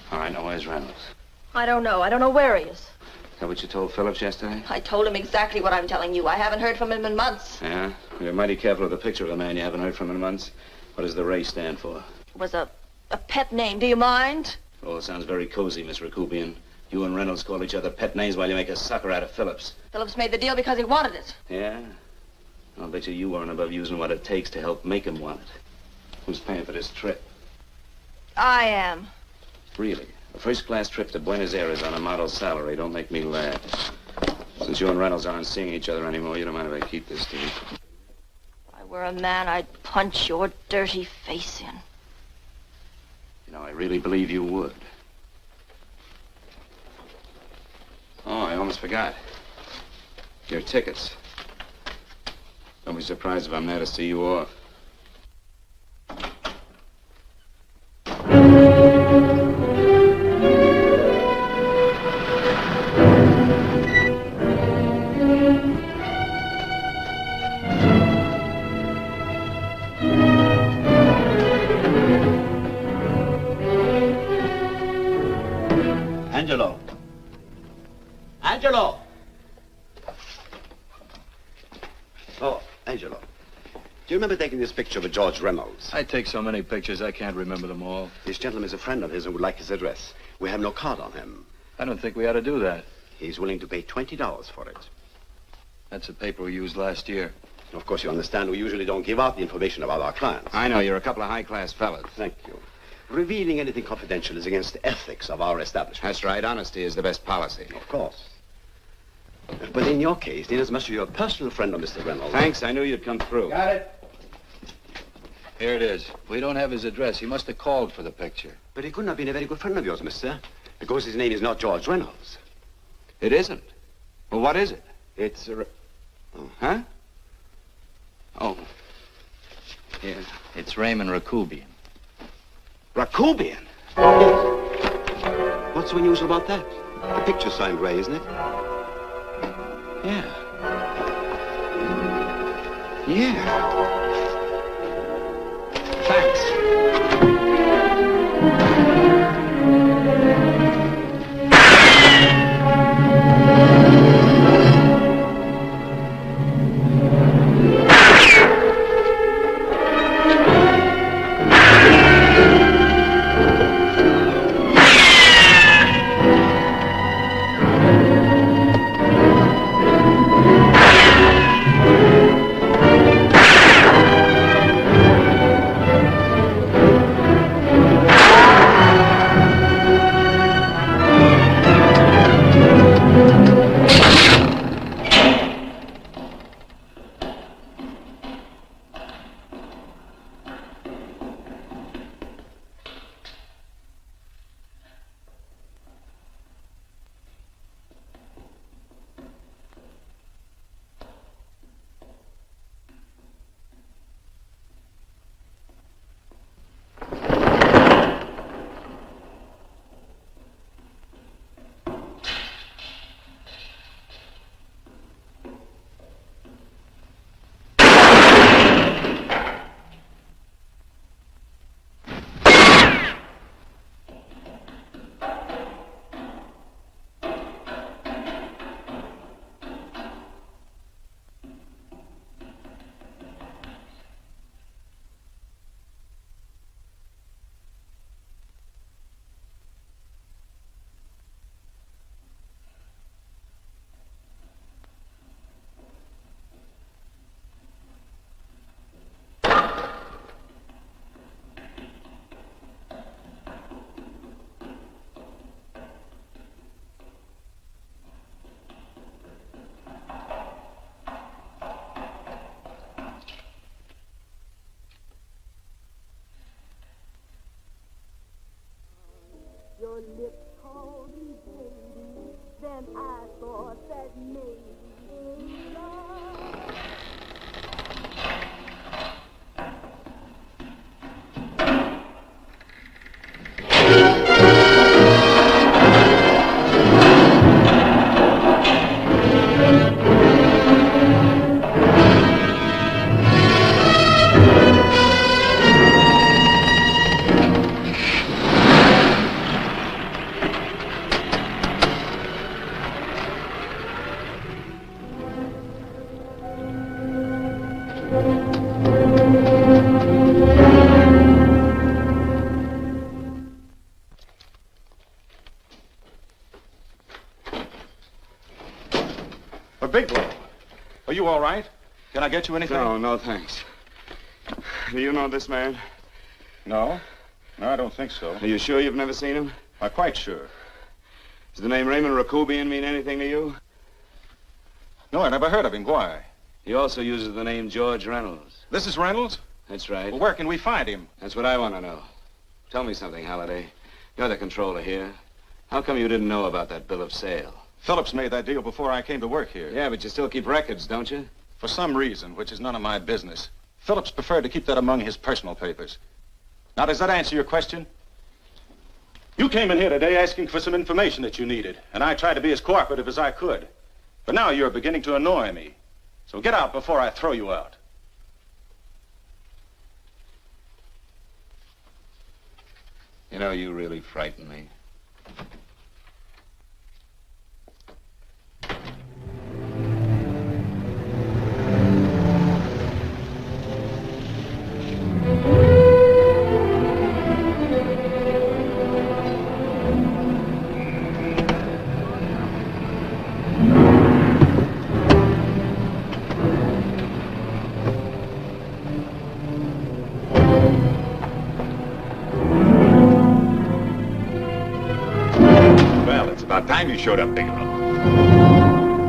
All right, now where's Reynolds? I don't know. I don't know where he is. Is that what you told Phillips yesterday? I told him exactly what I'm telling you. I haven't heard from him in months. Yeah? You're mighty careful of the picture of a man you haven't heard from in months. What does the Ray stand for? It was a pet name. Do you mind? Oh, it sounds very cozy, Miss Rakubian. You and Reynolds call each other pet names while you make a sucker out of Phillips. Phillips made the deal because he wanted it. Yeah? I'll bet you weren't above using what it takes to help make him want it. Who's paying for this trip? I am. Really? A first-class trip to Buenos Aires on a model salary. Don't make me laugh. Since you and Reynolds aren't seeing each other anymore, you don't mind if I keep this, do you? If I were a man, I'd punch your dirty face in. You know, I really believe you would. Oh, I almost forgot. Your tickets. Don't be surprised if I'm there to see you off. Angelo. Angelo! remember taking this picture of George Reynolds? I take so many pictures, I can't remember them all. This gentleman is a friend of his and would like his address. We have no card on him. I don't think we ought to do that. He's willing to pay $20 for it. That's the paper we used last year. Of course, you understand, we usually don't give out the information about our clients. I know, you're a couple of high-class fellas. Thank you. Revealing anything confidential is against the ethics of our establishment. That's right. Honesty is the best policy. Of course. But in your case, inasmuch as you're a personal friend of Mr. Reynolds... Thanks. I knew you'd come through. Got it. Here it is. We don't have his address. He must have called for the picture. But he couldn't have been a very good friend of yours, mister. Because his name is not George Reynolds. It isn't? Well, what is it? It's a... Huh? Oh. Yeah. It's Raymond Rakubian. Rakubian? What's so unusual about that? The picture's signed Ray, isn't it? Yeah. Yeah. Thanks. Your lips called me baby, then I thought that maybe love. Bigelow, are you all right? Can I get you anything? No, thanks. Do you know this man? No, I don't think so. Are you sure you've never seen him? I'm quite sure. Does the name Raymond Rakubian mean anything to you? No, I never heard of him. Why? He also uses the name George Reynolds. This is Reynolds? That's right. Well, where can we find him? That's what I want to know. Tell me something, Halliday. You're the controller here. How come you didn't know about that bill of sale? Phillips made that deal before I came to work here. Yeah, but you still keep records, don't you? For some reason, which is none of my business, Phillips preferred to keep that among his personal papers. Now, does that answer your question? You came in here today asking for some information that you needed, and I tried to be as cooperative as I could. But now you're beginning to annoy me. So get out before I throw you out. You know, you really frighten me. time you showed up, Bigelow.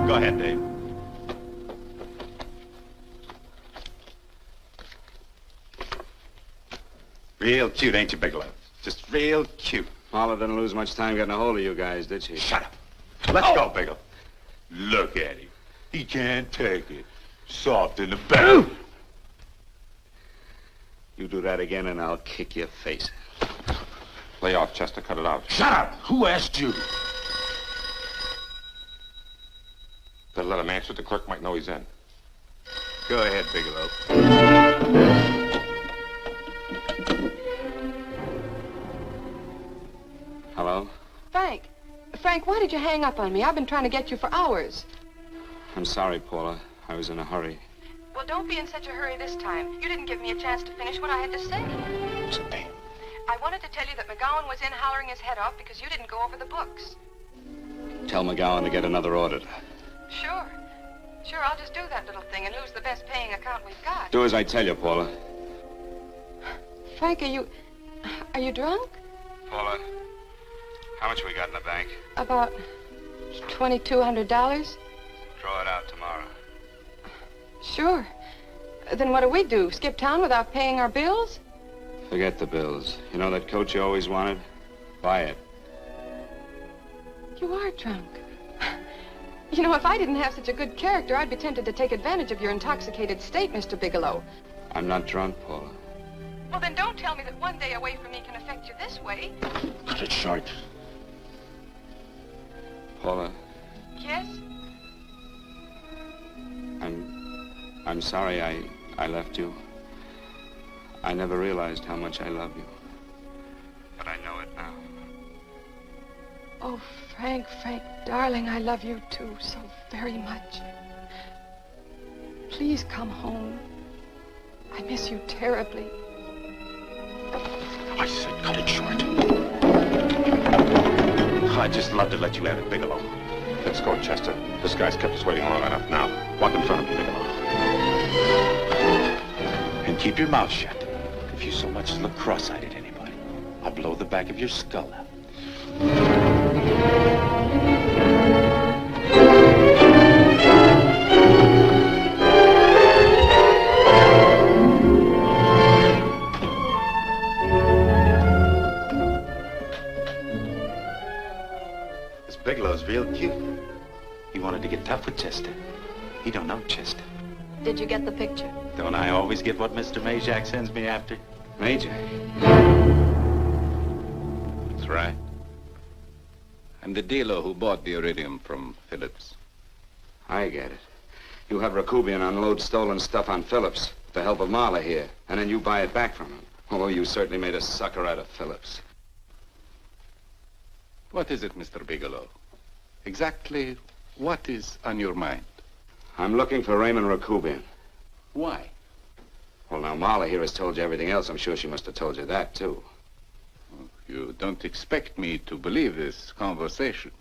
Go ahead, Dave. Real cute, ain't you, Bigelow? Just real cute. Paula didn't lose much time getting a hold of you guys, did she? Shut up. Let's go, Bigelow. Look at him. He can't take it. Soft in the back. You do that again and I'll kick your face. Lay off, Chester. Cut it out. Shut up! Who asked you? Better let him answer. The clerk might know he's in. Go ahead, Bigelow. Hello? Frank. Frank, why did you hang up on me? I've been trying to get you for hours. I'm sorry, Paula. I was in a hurry. Well, don't be in such a hurry this time. You didn't give me a chance to finish what I had to say. What's the name? I wanted to tell you that McGowan was in hollering his head off because you didn't go over the books. Tell McGowan to get another auditor. Sure. Sure, I'll just do that little thing and lose the best paying account we've got. Do as I tell you, Paula. Frank, are you drunk? Paula, how much we got in the bank? About $2,200. Draw it out tomorrow. Sure. Then what do? Skip town without paying our bills? Forget the bills. You know that coat you always wanted? Buy it. You are drunk. You know, if I didn't have such a good character, I'd be tempted to take advantage of your intoxicated state, Mr. Bigelow. I'm not drunk, Paula. Well, then don't tell me that one day away from me can affect you this way. Cut it short. Paula, Yes? I'm sorry I left you. I never realized how much I love you. But I know it now. Oh, Frank, darling, I love you too so very much. Please come home. I miss you terribly. I said cut it short. I'd just love to let you have it, Bigelow. Let's go, Chester. This guy's kept us waiting long enough now. Walk in front of me, Bigelow. And keep your mouth shut. If you so much as look cross-eyed at anybody, I'll blow the back of your skull out. This Bigelow's real cute. He wanted to get tough with Chester. He don't know Chester. Did you get the picture? Don't I always get what Mr. Majak sends me after? Major. That's right. I'm the dealer who bought the iridium from Phillips. I get it. You have Rakubian unload stolen stuff on Phillips with the help of Marla here, and then you buy it back from him. Oh, you certainly made a sucker out of Phillips. What is it, Mr. Bigelow? Exactly what is on your mind? I'm looking for Raymond Rakubian. Why? Well, now, Marla here has told you everything else. I'm sure she must have told you that, too. You don't expect me to believe this conversation.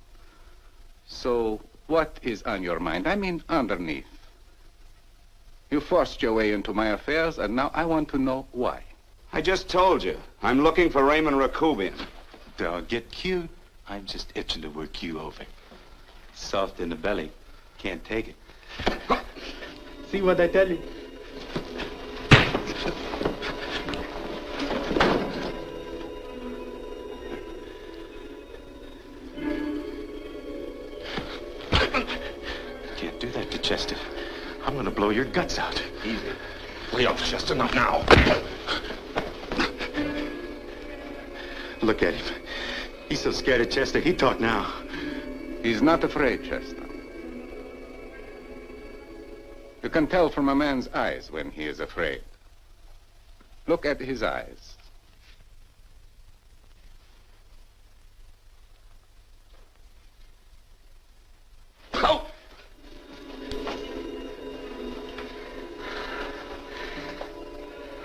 So, what is on your mind? I mean, underneath. You forced your way into my affairs, and now I want to know why. I just told you. I'm looking for Raymond Rakubian. Don't get cute. I'm just itching to work you over. Soft in the belly. Can't take it. See what I tell you? Can't do that to Chester. I'm gonna blow your guts out. Easy. Lay off, Chester, not now. Look at him. He's so scared of Chester, he talk now. He's not afraid, Chester. You can tell from a man's eyes when he is afraid. Look at his eyes. Oh!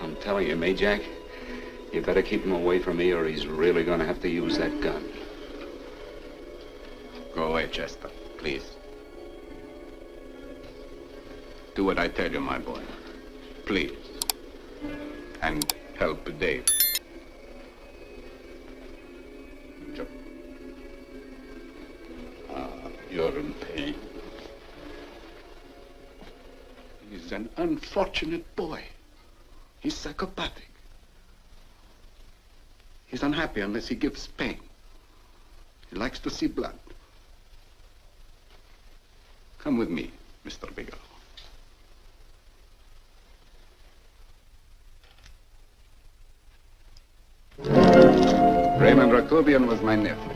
I'm telling you, Majak, you better keep him away from me or he's really going to have to use that gun. Go away, Chester, please. Do what I tell you, my boy. Please. And help Dave. an unfortunate boy. He's psychopathic. He's unhappy unless he gives pain. He likes to see blood. Come with me, Mr. Bigelow. Raymond Rakubian was my nephew.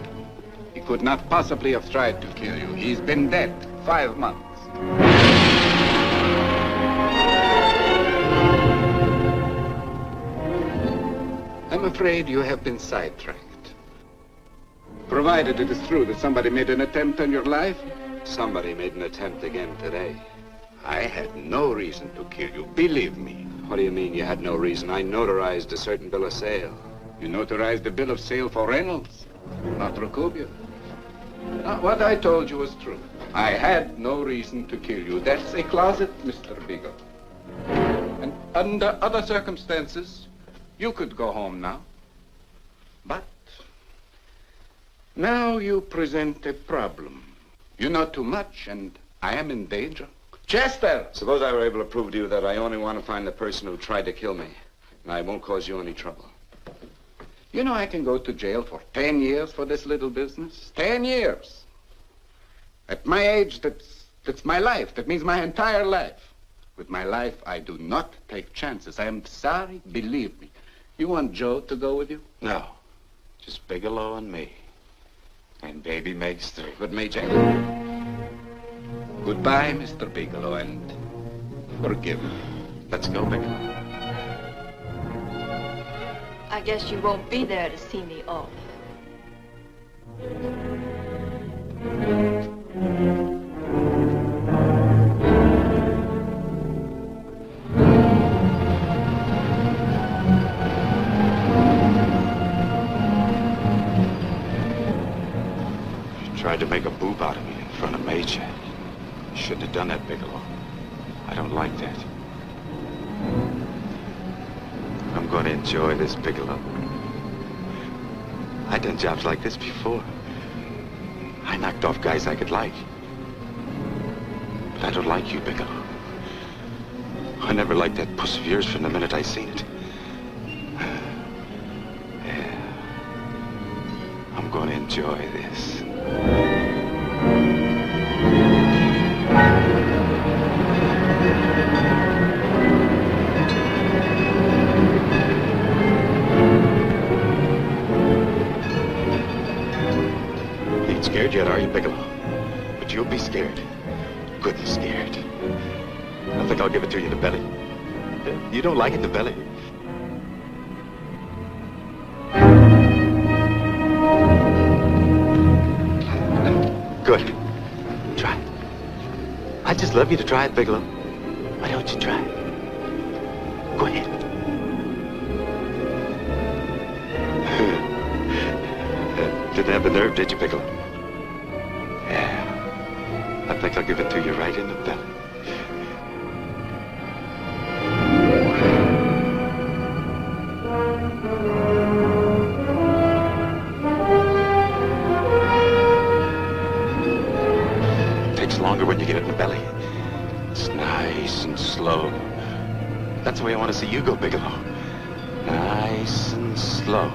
He could not possibly have tried to kill you. He's been dead 5 months. I'm afraid you have been sidetracked. Provided it is true that somebody made an attempt on your life. Somebody made an attempt again today. I had no reason to kill you, believe me. What do you mean you had no reason? I notarized a certain bill of sale. You notarized the bill of sale for Reynolds, not Rakubian. What I told you was true. I had no reason to kill you. That's a closet, Mr. Bigelow. And under other circumstances, you could go home now. But now you present a problem. You know too much, and I am in danger. Chester! Suppose I were able to prove to you that I only want to find the person who tried to kill me, and I won't cause you any trouble. You know I can go to jail for 10 years for this little business. 10 years. At my age, that's my life. That means my entire life. With my life, I do not take chances. I am sorry, believe me. You want Joe to go with you? No. Just Bigelow and me. And baby makes 3. But Major, goodbye, Mr. Bigelow, and forgive me. Let's go, Bigelow. I guess you won't be there to see me off. Tried to make a boob out of me in front of Major. You shouldn't have done that, Bigelow. I don't like that. I'm going to enjoy this, Bigelow. I've done jobs like this before. I knocked off guys I could like. But I don't like you, Bigelow. I never liked that puss of yours from the minute I seen it. Yeah. I'm going to enjoy this. Ain't scared yet, are you, Bigelow? But you'll be scared. Good and scared. I think I'll give it to you in the belly. You don't like it in the belly? Good. Try it. I'd just love you to try it, Bigelow. Why don't you try it? Go ahead. Didn't have the nerve, did you, Bigelow? Yeah. I think I'll give it to you right in the belly. Longer when you get it in the belly. It's nice and slow. That's the way I want to see you go, Bigelow. Nice and slow.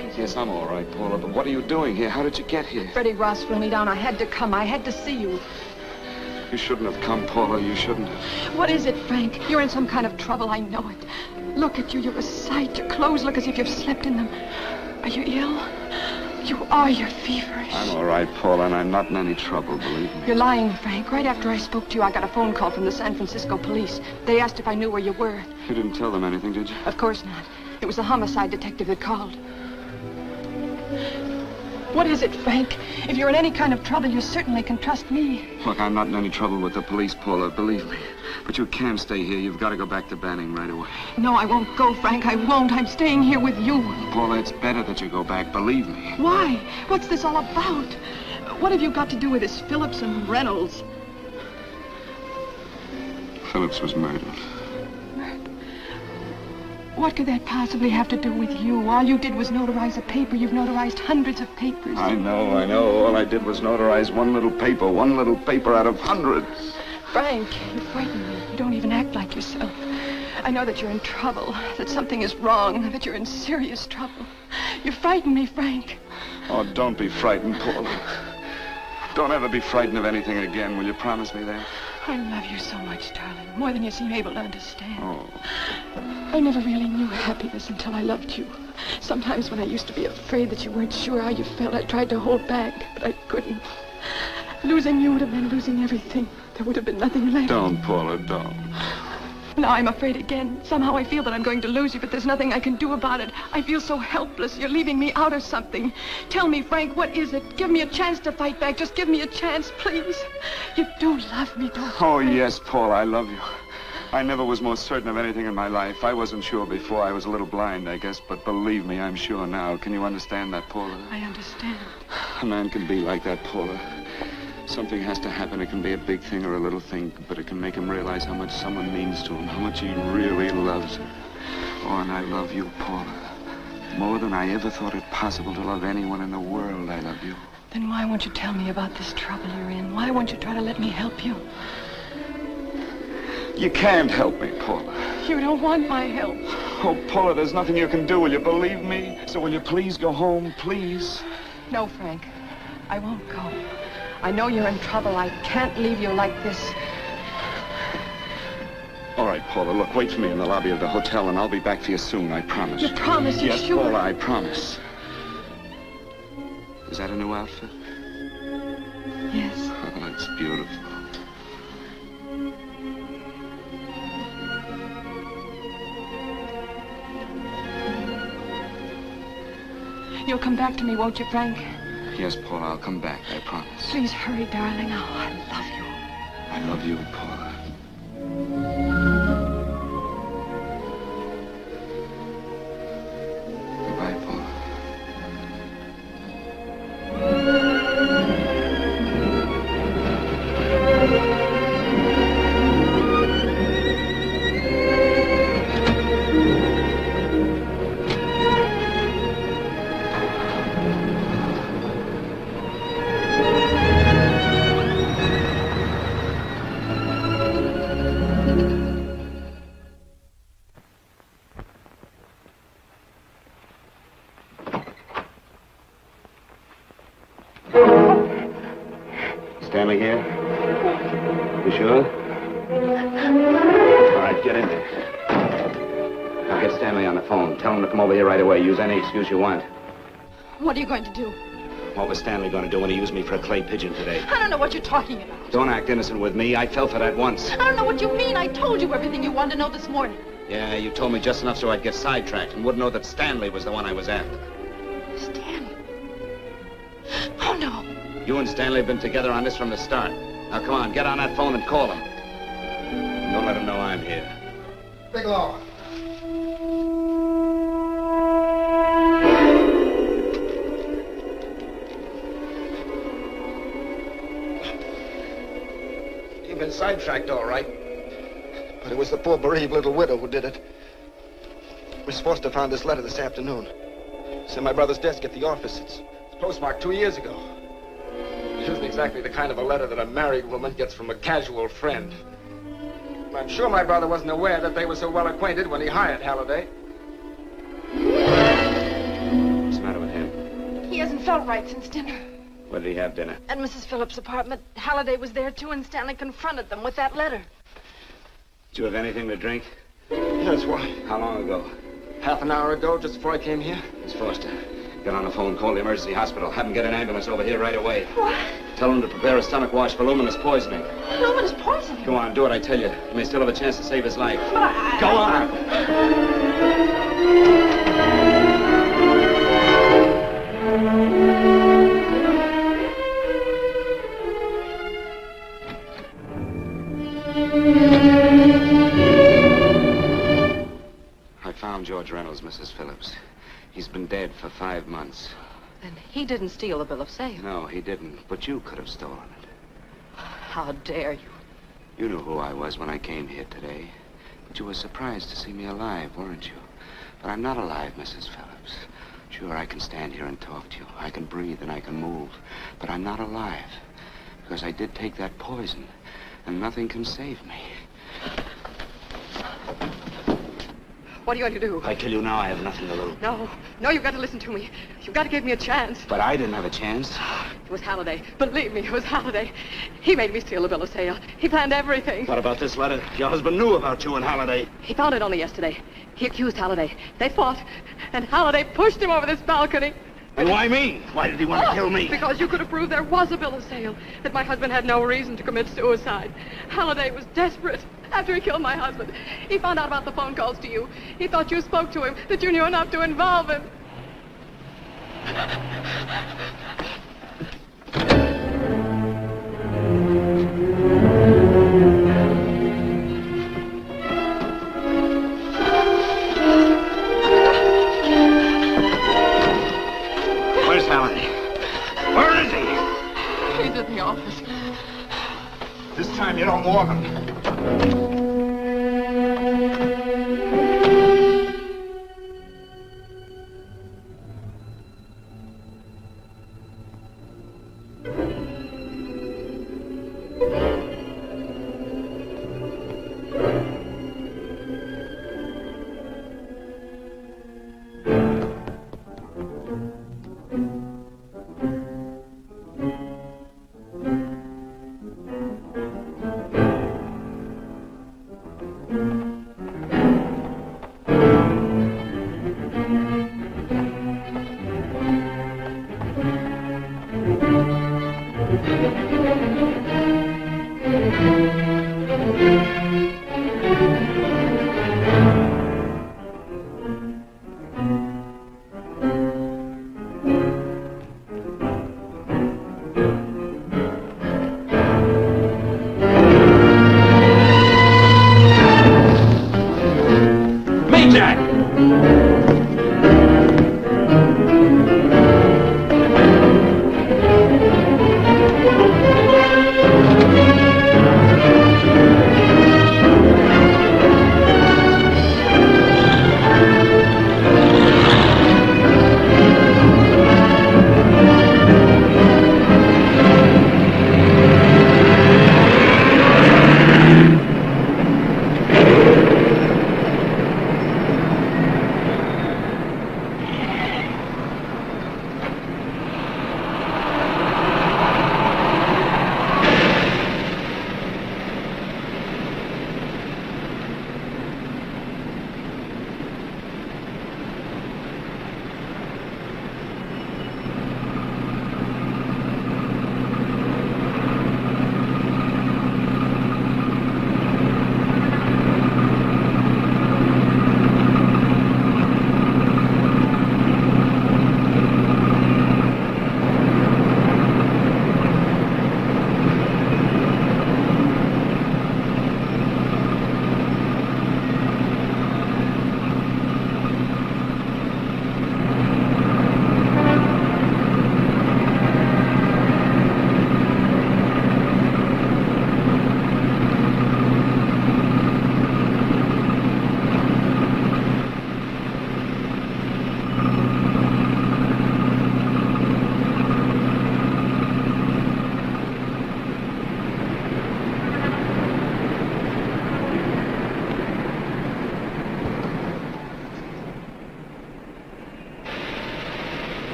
eyes. Yes, I'm all right, Paula, but what are you doing here? How did you get here? Freddie Ross flew me down. I had to come. I had to see you. You shouldn't have come, Paula. You shouldn't have. What is it, Frank? You're in some kind of trouble. I know it. Look at you. You're a sight. Your clothes look as if you've slept in them. Are you ill? You are. You're feverish. I'm all right, Paula, and I'm not in any trouble, believe me. You're lying, Frank. Right after I spoke to you, I got a phone call from the San Francisco police. They asked if I knew where you were. You didn't tell them anything, did you? Of course not. It was the homicide detective that called. What is it, Frank? If you're in any kind of trouble, you certainly can trust me. Look, I'm not in any trouble with the police, Paula, believe me. But you can't stay here. You've got to go back to Banning right away. No, I won't go, Frank. I won't. I'm staying here with you. Paula, it's better that you go back, believe me. Why? What's this all about? What have you got to do with this Phillips and Reynolds? Phillips was murdered. What could that possibly have to do with you? All you did was notarize a paper. You've notarized hundreds of papers. I know. All I did was notarize one little paper out of hundreds. Frank, you frighten me. You don't even act like yourself. I know that you're in trouble, that something is wrong, that you're in serious trouble. You frighten me, Frank. Oh, don't be frightened, Paula. Don't ever be frightened of anything again. Will you promise me that? I love you so much, darling. More than you seem able to understand. Oh. I never really knew happiness until I loved you. Sometimes when I used to be afraid that you weren't sure how you felt, I tried to hold back, but I couldn't. Losing you would have meant losing everything. There would have been nothing left. Don't, Paula, don't. Now I'm afraid again. Somehow I feel that I'm going to lose you, but there's nothing I can do about it. I feel so helpless. You're leaving me out of something. Tell me, Frank, what is it? Give me a chance to fight back. Just give me a chance, please. You do love me, don't you? Oh, yes, Paula, I love you. I never was more certain of anything in my life. I wasn't sure before. I was a little blind, I guess, but believe me, I'm sure now. Can you understand that, Paula? I understand. A man can be like that, Paula. Something has to happen. It can be a big thing or a little thing, but it can make him realize how much someone means to him, how much he really loves her. Oh, and I love you, Paula. More than I ever thought it possible to love anyone in the world, I love you. Then why won't you tell me about this trouble you're in? Why won't you try to let me help you? You can't help me, Paula. You don't want my help. Oh, Paula, there's nothing you can do. Will you believe me? So will you please go home, please? No, Frank. I won't go. I know you're in trouble. I can't leave you like this. All right, Paula, look, wait for me in the lobby of the hotel, and I'll be back for you soon, I promise. You promise? You're yes, sure? Paula, I promise. Is that a new outfit? Yes. Oh, that's beautiful. You'll come back to me, won't you, Frank? Yes, Paula, I'll come back, I promise. Please hurry, darling. Oh, I love you. I love you, Paula. Goodbye, Paula. Stanley here? You sure? All right, get in there. Now get Stanley on the phone. Tell him to come over here right away. Use any excuse you want. What are you going to do? What was Stanley going to do when he used me for a clay pigeon today? I don't know what you're talking about. Don't act innocent with me. I fell for that once. I don't know what you mean. I told you everything you wanted to know this morning. Yeah, you told me just enough so I'd get sidetracked and wouldn't know that Stanley was the one I was after. Stanley? Oh, no. You and Stanley have been together on this from the start. Now, come on, get on that phone and call him. Don't let him know I'm here. Bigelow. You've been sidetracked, all right. But it was the poor bereaved little widow who did it. Miss Foster found this letter this afternoon. It's in my brother's desk at the office. It's postmarked 2 years ago. It isn't exactly the kind of a letter that a married woman gets from a casual friend. I'm sure my brother wasn't aware that they were so well acquainted when he hired Halliday. What's the matter hasn't felt right since dinner. Where did he have dinner? At Mrs. Phillips' apartment. Halliday was there, too, and Stanley confronted them with that letter. Did you have anything to drink? Yes, why? How long ago? Half an hour ago, just before I came here. Miss Foster, get on the phone, call the emergency hospital. Have them get an ambulance over here right away. What? Tell them to prepare a stomach wash for luminous poisoning. Luminous poisoning? Go on, do it, I tell you. You may still have a chance to save his life. But Go on! I found George Reynolds, Mrs. Phillips. He's been dead for 5 months. Then he didn't steal the bill of sale. No, he didn't. But you could have stolen it. How dare you? You knew who I was when I came here today. But you were surprised to see me alive, weren't you? But I'm not alive, Mrs. Phillips. Sure, I can stand here and talk to you. I can breathe and I can move. But I'm not alive. Because I did take that poison. And nothing can save me. What do you want to do? I tell you now, I have nothing to lose. No, you've got to listen to me. You've got to give me a chance. But I didn't have a chance. It was Halliday. Believe me, it was Halliday. He made me steal the bill of sale. He planned everything. What about this letter? Your husband knew about you and Halliday. He found it only yesterday. He accused Halliday. They fought, and Halliday pushed him over this balcony. And why me? Why did he want to kill me? Because you could have proved there was a bill of sale, that my husband had no reason to commit suicide. Halliday was desperate. After he killed my husband, he found out about the phone calls to you. He thought you spoke to him, that you knew enough to involve him. Where's Halliday? Where is he? He's in the office. This time you don't warn him.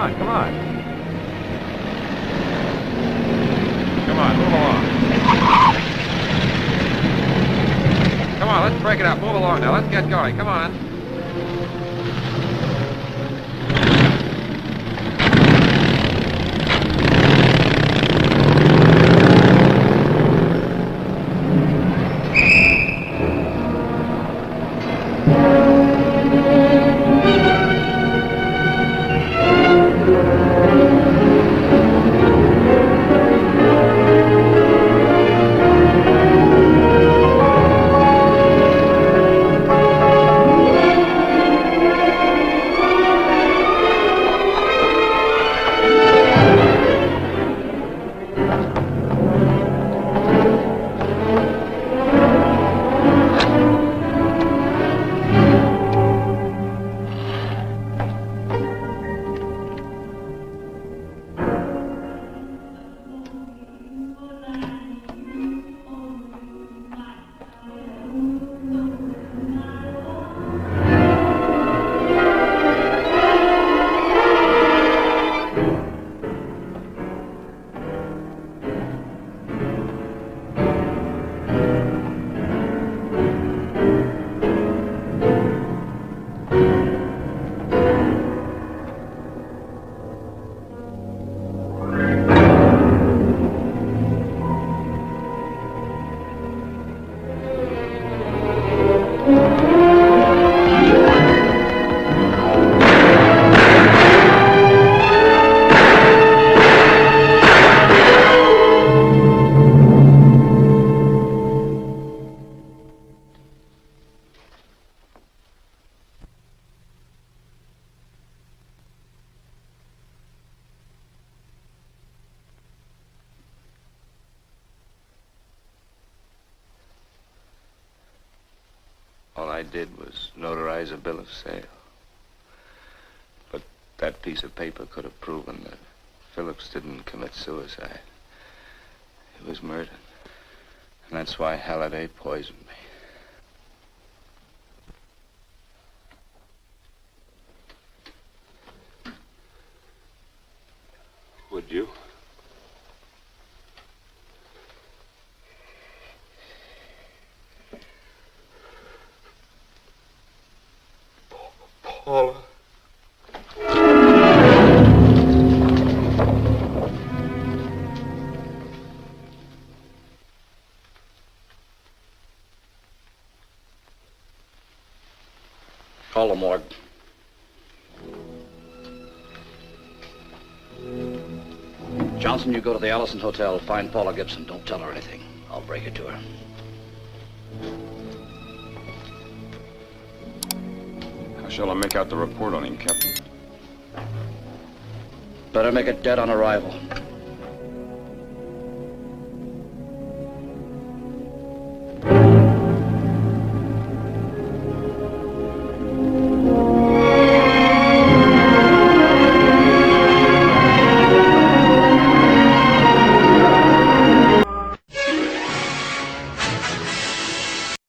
on, come on. Come on, move along. Come on, let's break it up. Move along now. Let's get going. Come on. All I did was notarize a bill of sale. But that piece of paper could have proven that Phillips didn't commit suicide. He was murdered. And that's why Halliday poisoned me. Would you? Paula. Call the morgue. Johnson, you go to the Allison Hotel, find Paula Gibson. Don't tell her anything. I'll break it to her. How shall I make out the report on him, Captain? Better make it dead on arrival.